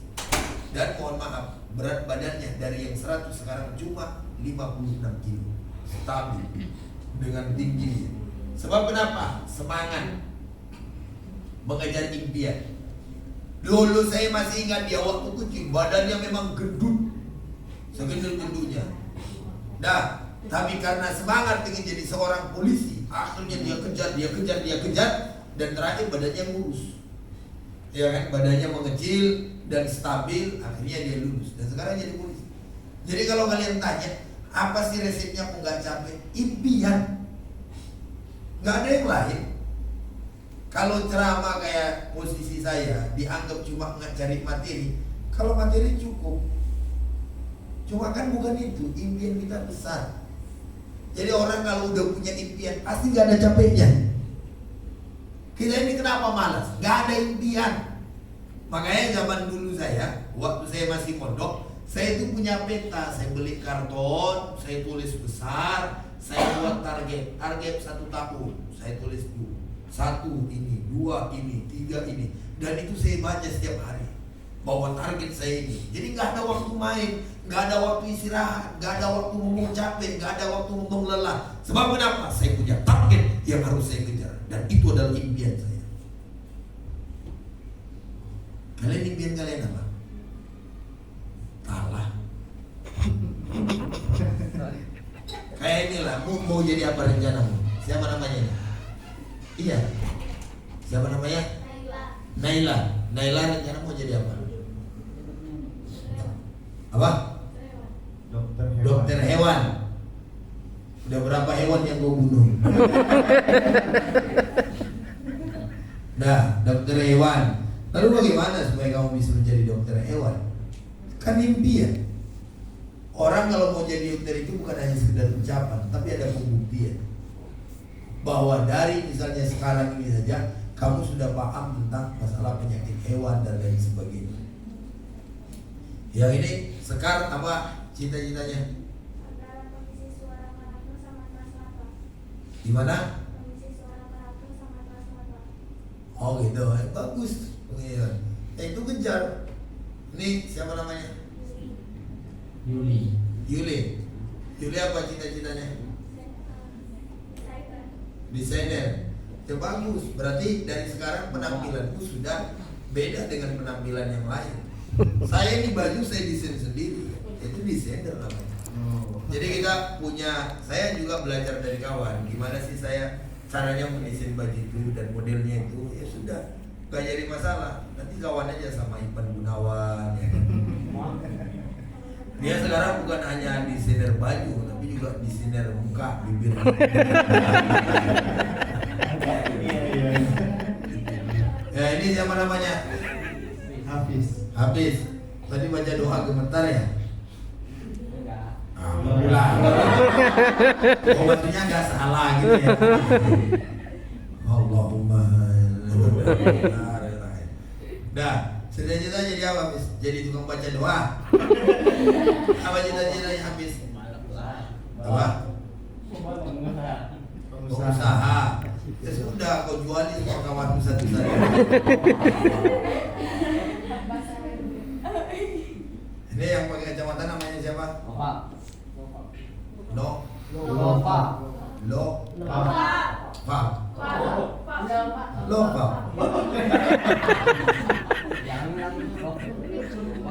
Speaker 2: Dan mohon maaf, berat badannya dari yang 100 sekarang cuma 56 kilo, stabil dengan tingginya. Sebab kenapa? Semangat mengejar impian. Dulu saya masih ingat dia waktu kecil badannya memang gendut, segendut-gendutnya. Nah, tapi karena semangat ingin jadi seorang polisi, akhirnya dia kejar, dan terakhir badannya ngurus. Ya kan, badannya mengecil dan stabil, akhirnya dia lulus dan sekarang jadi polisi. Jadi kalau kalian tanya, apa sih resepnya kok nggak capek? Impian. Nggak ada yang lain. Kalau ceramah kayak posisi saya dianggap cuma cari materi. Kalau materi cukup. Cuma kan bukan itu, impian kita besar. Jadi orang kalau udah punya impian pasti nggak ada capeknya. Kita ini kenapa malas? Nggak ada impian. Makanya zaman dulu saya, waktu saya masih mondok, saya itu punya peta. Saya beli karton, saya tulis besar, saya buat target 1 tahun. Saya tulis dulu 1 ini, 2 ini, 3 ini, dan itu saya baca setiap hari bahwa target saya ini. Jadi nggak ada waktu main, nggak ada waktu istirahat, nggak ada waktu ngomong capek, nggak ada waktu ngomong lelah. Sebab kenapa? Saya punya target yang harus saya kejar, dan itu adalah impian saya. Kalian impian kalian apa? Kalah. Kayak inilah, mau jadi apa rencanamu? Siapa namanya? Iya. Siapa namanya? Naila rencana mau jadi apa? Apa? Dokter hewan. Udah berapa hewan yang gue bunuh? Nah, dokter hewan. Lalu bagaimana supaya kamu bisa menjadi dokter hewan? Kan impian. Orang kalau mau jadi dokter itu bukan hanya sekedar ucapan, tapi ada pembuktian. Bahwa dari misalnya sekarang ini saja kamu sudah paham tentang masalah penyakit hewan dan lain sebagainya. Yang ini Sekar apa cita-citanya? Gimana? Oh gitu, bagus. Itu kejar. Ini siapa namanya?
Speaker 5: Yuli.
Speaker 2: Yuli apa cita-citanya? Desainer. Ya bagus. Berarti dari sekarang penampilanku sudah beda dengan penampilan yang lain. Saya ini baju saya desain sendiri. Itu desainer namanya. Jadi kita punya, saya juga belajar dari kawan. Gimana sih saya caranya mendesain baju itu dan modelnya itu. Ya sudah, gak jadi masalah. Nanti kawan aja sama Ipan Gunawan ya. Dia sekarang bukan hanya desainer baju, tapi juga desainer muka, bibir. Ya ini siapa namanya? Hafiz. Tadi baca doa gemetar ya? Alhamdulillah. Oh maksudnya nggak salah gitu ya? Allahumma. Dah. Cita-cita jadi apa, Hafiz? Jadi tukang baca doa? Apa cita-citanya, Hafiz? Apa? Pengusaha. Ya sudah, kau jualin semua kawan satu-satu. Ini yang pakai kacamata namanya siapa? Lofa.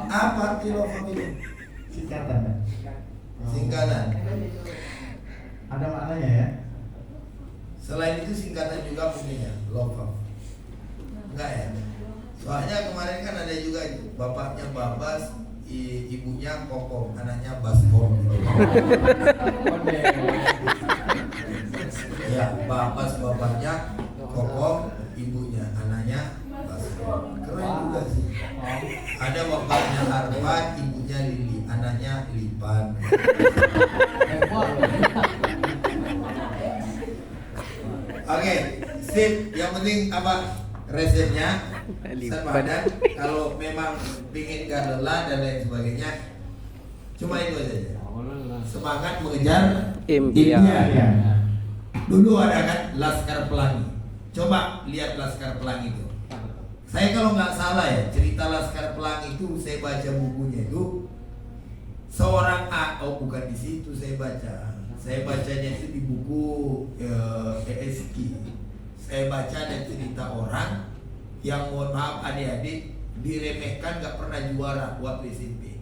Speaker 2: Apa arti lofa itu? Singkatan.
Speaker 1: Ada maknanya ya?
Speaker 2: Selain itu singkatan juga punya lofa. Enggak ya? Soalnya kemarin kan ada juga itu, bapaknya Babas, ibunya Kokom, anaknya Baskom gitu. Ya, Babas bapaknya Kokom, ibunya anaknya Baskom. Keren juga sih. Ada bapaknya Arfan, ibunya Lili, anaknya Lipan. Oke, sip. Yang penting apa? Resepnya Badan, kalau memang pingin gak lelah dan lain sebagainya, cuma itu aja. Semangat mengejar impian. Dulu ada kan Laskar Pelangi. Coba lihat Laskar Pelangi itu. Saya kalau nggak salah ya, cerita Laskar Pelangi itu saya baca bukunya itu seorang bukan di situ saya baca. Saya bacanya itu di buku ESK. Saya baca ada cerita orang yang mohon maaf adik-adik diremehkan, gak pernah juara waktu SMP.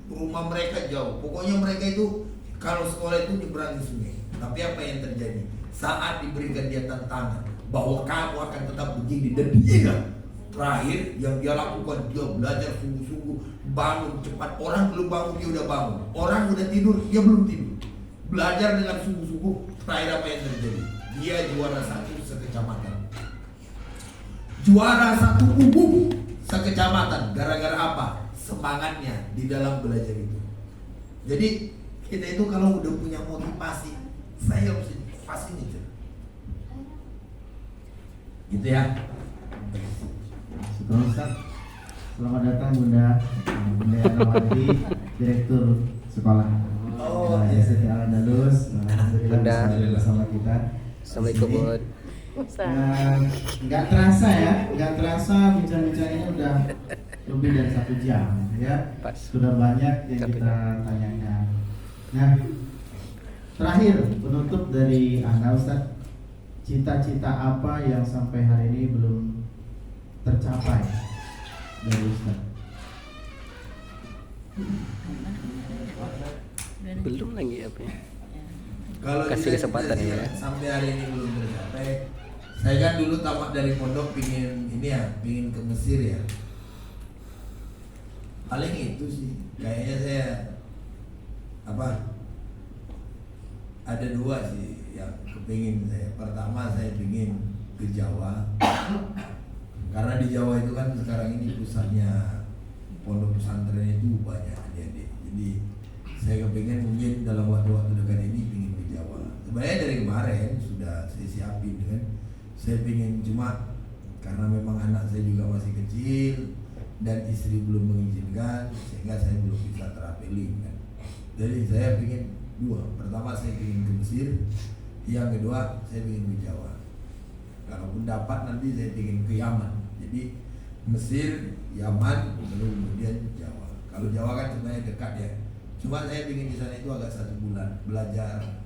Speaker 2: Rumah mereka jauh. Pokoknya mereka itu kalau sekolah itu nyeberangi sungai. Tapi apa yang terjadi? Saat diberikan dia tantangan bahwa kamu akan tetap begini dan dia terakhir yang dia lakukan, dia belajar sungguh-sungguh, bangun cepat. Orang belum bangun dia udah bangun. Orang udah tidur dia belum tidur. Belajar dengan sungguh-sungguh. Terakhir apa yang terjadi? Dia juara 1 sekecamatan. Juara 1 umum sekecamatan. Gara-gara apa? Semangatnya di dalam belajar itu. Jadi kita itu kalau udah punya motivasi, saya pasti nih. Gitu ya.
Speaker 1: Ustaz, selamat datang Bunda Nawati, Direktur Sekolah STT Al-Andalus. Alhamdulillah bisa bersama kita.
Speaker 3: Assalamualaikum Bud.
Speaker 1: Nggak terasa ya, nggak terasa bincang-bincangnya udah lebih dari 1 jam ya.
Speaker 3: Pas.
Speaker 1: Sudah banyak yang kita tanyakan. Nah, terakhir penutup dari Anda Ustaz, cita-cita apa yang sampai hari ini belum tercapai dari Ustaz?
Speaker 3: Belum lagi apa ya?
Speaker 2: Kalau
Speaker 3: Kasih kesempatan ya.
Speaker 2: Sampai hari ini belum tercapai. Saya kan dulu tamat dari pondok pingin pingin ke Mesir ya. Paling itu sih. Kayaknya saya ada 2 sih yang kepingin saya. Pertama saya pingin ke Jawa. Karena di Jawa itu kan sekarang ini pusatnya pondok pesantren itu banyak adik-adik. Jadi saya kepingin mungkin dalam waktu-waktu dekat ini pingin ke Jawa. Sebenarnya dari kemarin sudah saya siapin kan. Saya pingin, cuma karena memang anak saya juga masih kecil dan istri belum mengizinkan, sehingga saya belum bisa traveling kan. Jadi saya pingin 2. Pertama saya pingin ke Mesir, Yang kedua, saya ingin ke Jawa. Kalaupun dapat nanti saya ingin ke Yaman. Jadi Mesir, Yaman, lalu kemudian Jawa. Kalau Jawa kan sebenarnya dekat ya. Cuma saya ingin di sana itu agak 1 bulan belajar,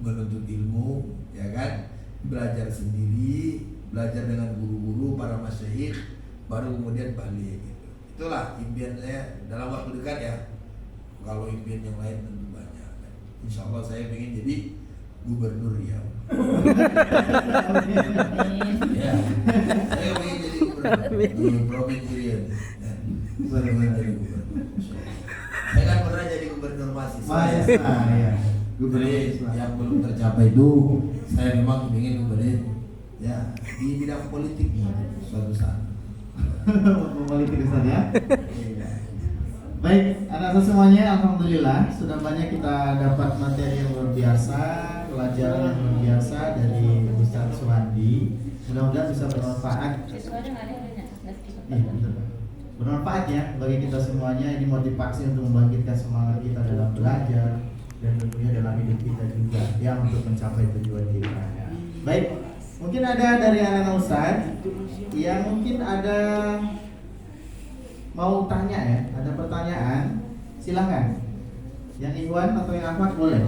Speaker 2: menuntut ilmu, ya kan? Belajar sendiri, belajar dengan guru-guru, para masyayikh, baru kemudian balik gitu. Itulah impian saya dalam waktu dekat ya. Kalau impian yang lain tentu banyak. Insya Allah saya ingin jadi gubernur Riau. Ya, saya ingin jadi gubernur provinsi Riau. Ya, benar-benar jadi gubernur. Saya kan pernah jadi gubernur mahasiswa.
Speaker 1: ya.
Speaker 2: Jadi yang belum tercapai itu saya memang ingin gubernur ya di bidang politik suatu saat.
Speaker 1: Politik Ustaz ya. Baik, anak-anak semuanya, alhamdulillah sudah banyak kita dapat materi yang luar biasa, pelajaran yang luar biasa dari Ustaz Suhandi. Mudah-mudahan bisa bermanfaat. Bermanfaat ya bagi kita semuanya. Ini motivasi untuk membangkitkan semangat kita dalam belajar dan tentunya dalam hidup kita juga ya, untuk mencapai tujuan kita. Baik, mungkin ada dari anak-anak Ustaz yang mungkin ada mau tanya ya, ada pertanyaan, silahkan. Yang Iwan atau yang Ahmad boleh.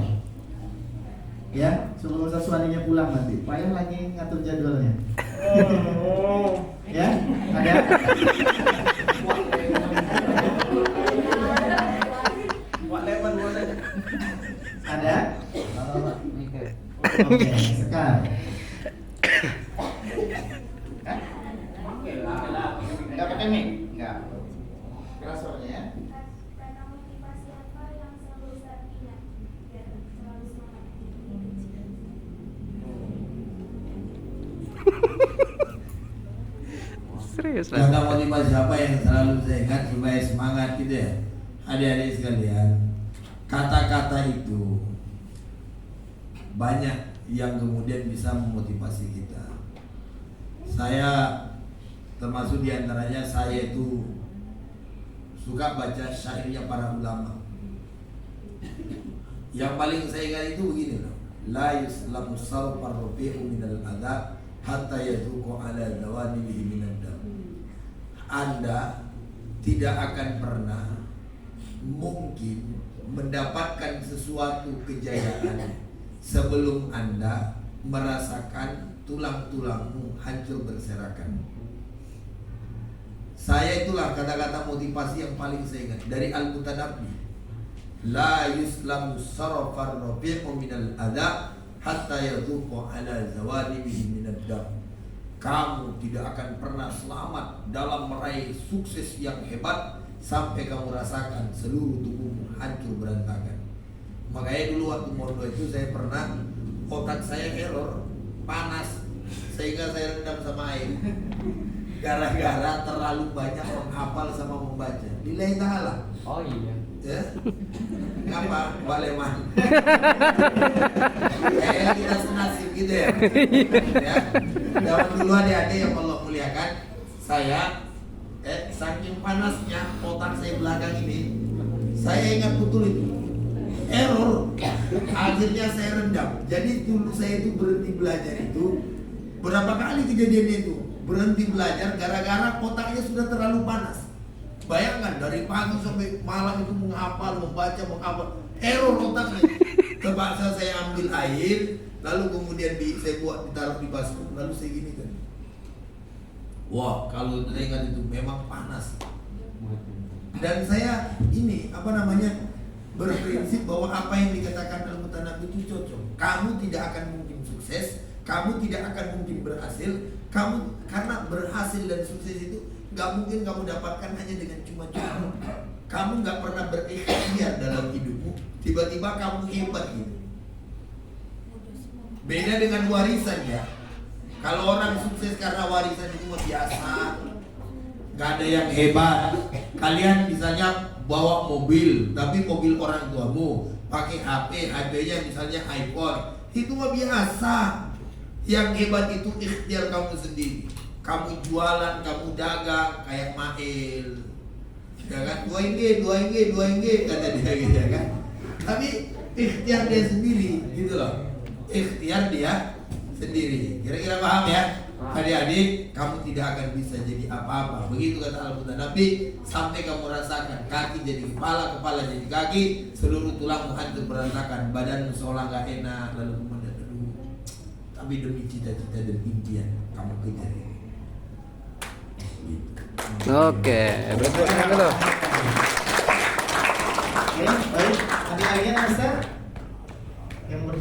Speaker 1: Ya, sebelum Ustaz Suhandinya pulang nanti, payah lagi ngatur jadwalnya. Ya, ada. Ada? Oke, sekarang. Enggak pakai mic? Enggak. Keras suaranya ya.
Speaker 6: Karena motivasi apa yang selalu Ustaz ingat biar selalu semangat?
Speaker 3: Serius lah.
Speaker 2: Kata motivasi apa yang selalu saya ingat supaya semangat gitu ya. Adik-adik sekalian, kata-kata itu banyak yang kemudian bisa memotivasi kita. Saya termasuk diantaranya, saya itu suka baca syairnya para ulama. Yang paling saya ingat itu begini loh. La yuslamu sarfar rafi'u minal adab hatta yazuqu ala dawanihi minad dam. Anda tidak akan pernah mungkin mendapatkan sesuatu kejayaan sebelum Anda merasakan tulang-tulangmu hancur berserakan. Saya itulah kata-kata motivasi yang paling saya ingat dari Al-Mutanabbi. La yuslamu sarafar rafi'u minal adab hatta yadhuqu ala zawalihi minad dam. Kamu tidak akan pernah selamat dalam meraih sukses yang hebat sampai kamu rasakan seluruh tubuhmu hancur berantakan. Makanya dulu waktu mondok itu saya pernah, otak saya error, panas, sehingga saya rendam sama air. Gara-gara terlalu banyak menghafal sama membaca. Lillahi ta'ala.
Speaker 5: Oh iya.
Speaker 2: Ya? Ngapa? Waleman. Kayak kita senasib gitu ya. Ya. Zaman dulu adik-adik yang Allah muliakan, saya saking panasnya otak saya belakang ini, saya ingat betul itu. Error. Akhirnya saya rendam. Jadi dulu saya itu berhenti belajar itu berapa kali kejadiannya itu? Berhenti belajar gara-gara otaknya sudah terlalu panas. Bayangkan dari pagi sampai malam itu menghafal, membaca, menghafal. Error otaknya. Terpaksa saya ambil air, lalu kemudian saya buat ditaruh di baskom, lalu saya gini kan. Wah, kalau saya ingat itu memang panas. Dan saya ini berprinsip bahwa apa yang dikatakan Al-Mutanabbi itu cocok. Kamu tidak akan mungkin sukses, kamu tidak akan mungkin berhasil, kamu karena berhasil dan sukses itu nggak mungkin kamu dapatkan hanya dengan cuma-cuma. Kamu nggak pernah berikhtiar dalam hidupmu, tiba-tiba kamu hebat gitu. Beda dengan warisan ya. Kalau orang sukses karena warisan itu biasa, nggak ada yang hebat. Kalian misalnya bawa mobil, tapi mobil orang tuamu, pakai HP, HP-nya misalnya iPhone, itu mah biasa. Yang hebat itu ikhtiar kamu sendiri. Kamu jualan, kamu dagang kayak Mail, ya kan? 2 NG kata dia gitu ya kan. Tapi ikhtiar dia sendiri gitu loh. ikhtiar dia sendiri. Kira-kira paham ya? Adik-adik, kamu tidak akan bisa jadi apa-apa. Begitu kata Al-Quran Nabi, sampai kamu rasakan kaki jadi kepala, kepala jadi kaki, seluruh tulangmu hancur berantakan, badanmu seolah gak enak, lalu kemudian aduh. Tapi demi cita-cita dan impian kamu kejar ini.
Speaker 3: Oke, berarti apa tuh?
Speaker 1: Oke, baik. Ada lagi yang Ustaz?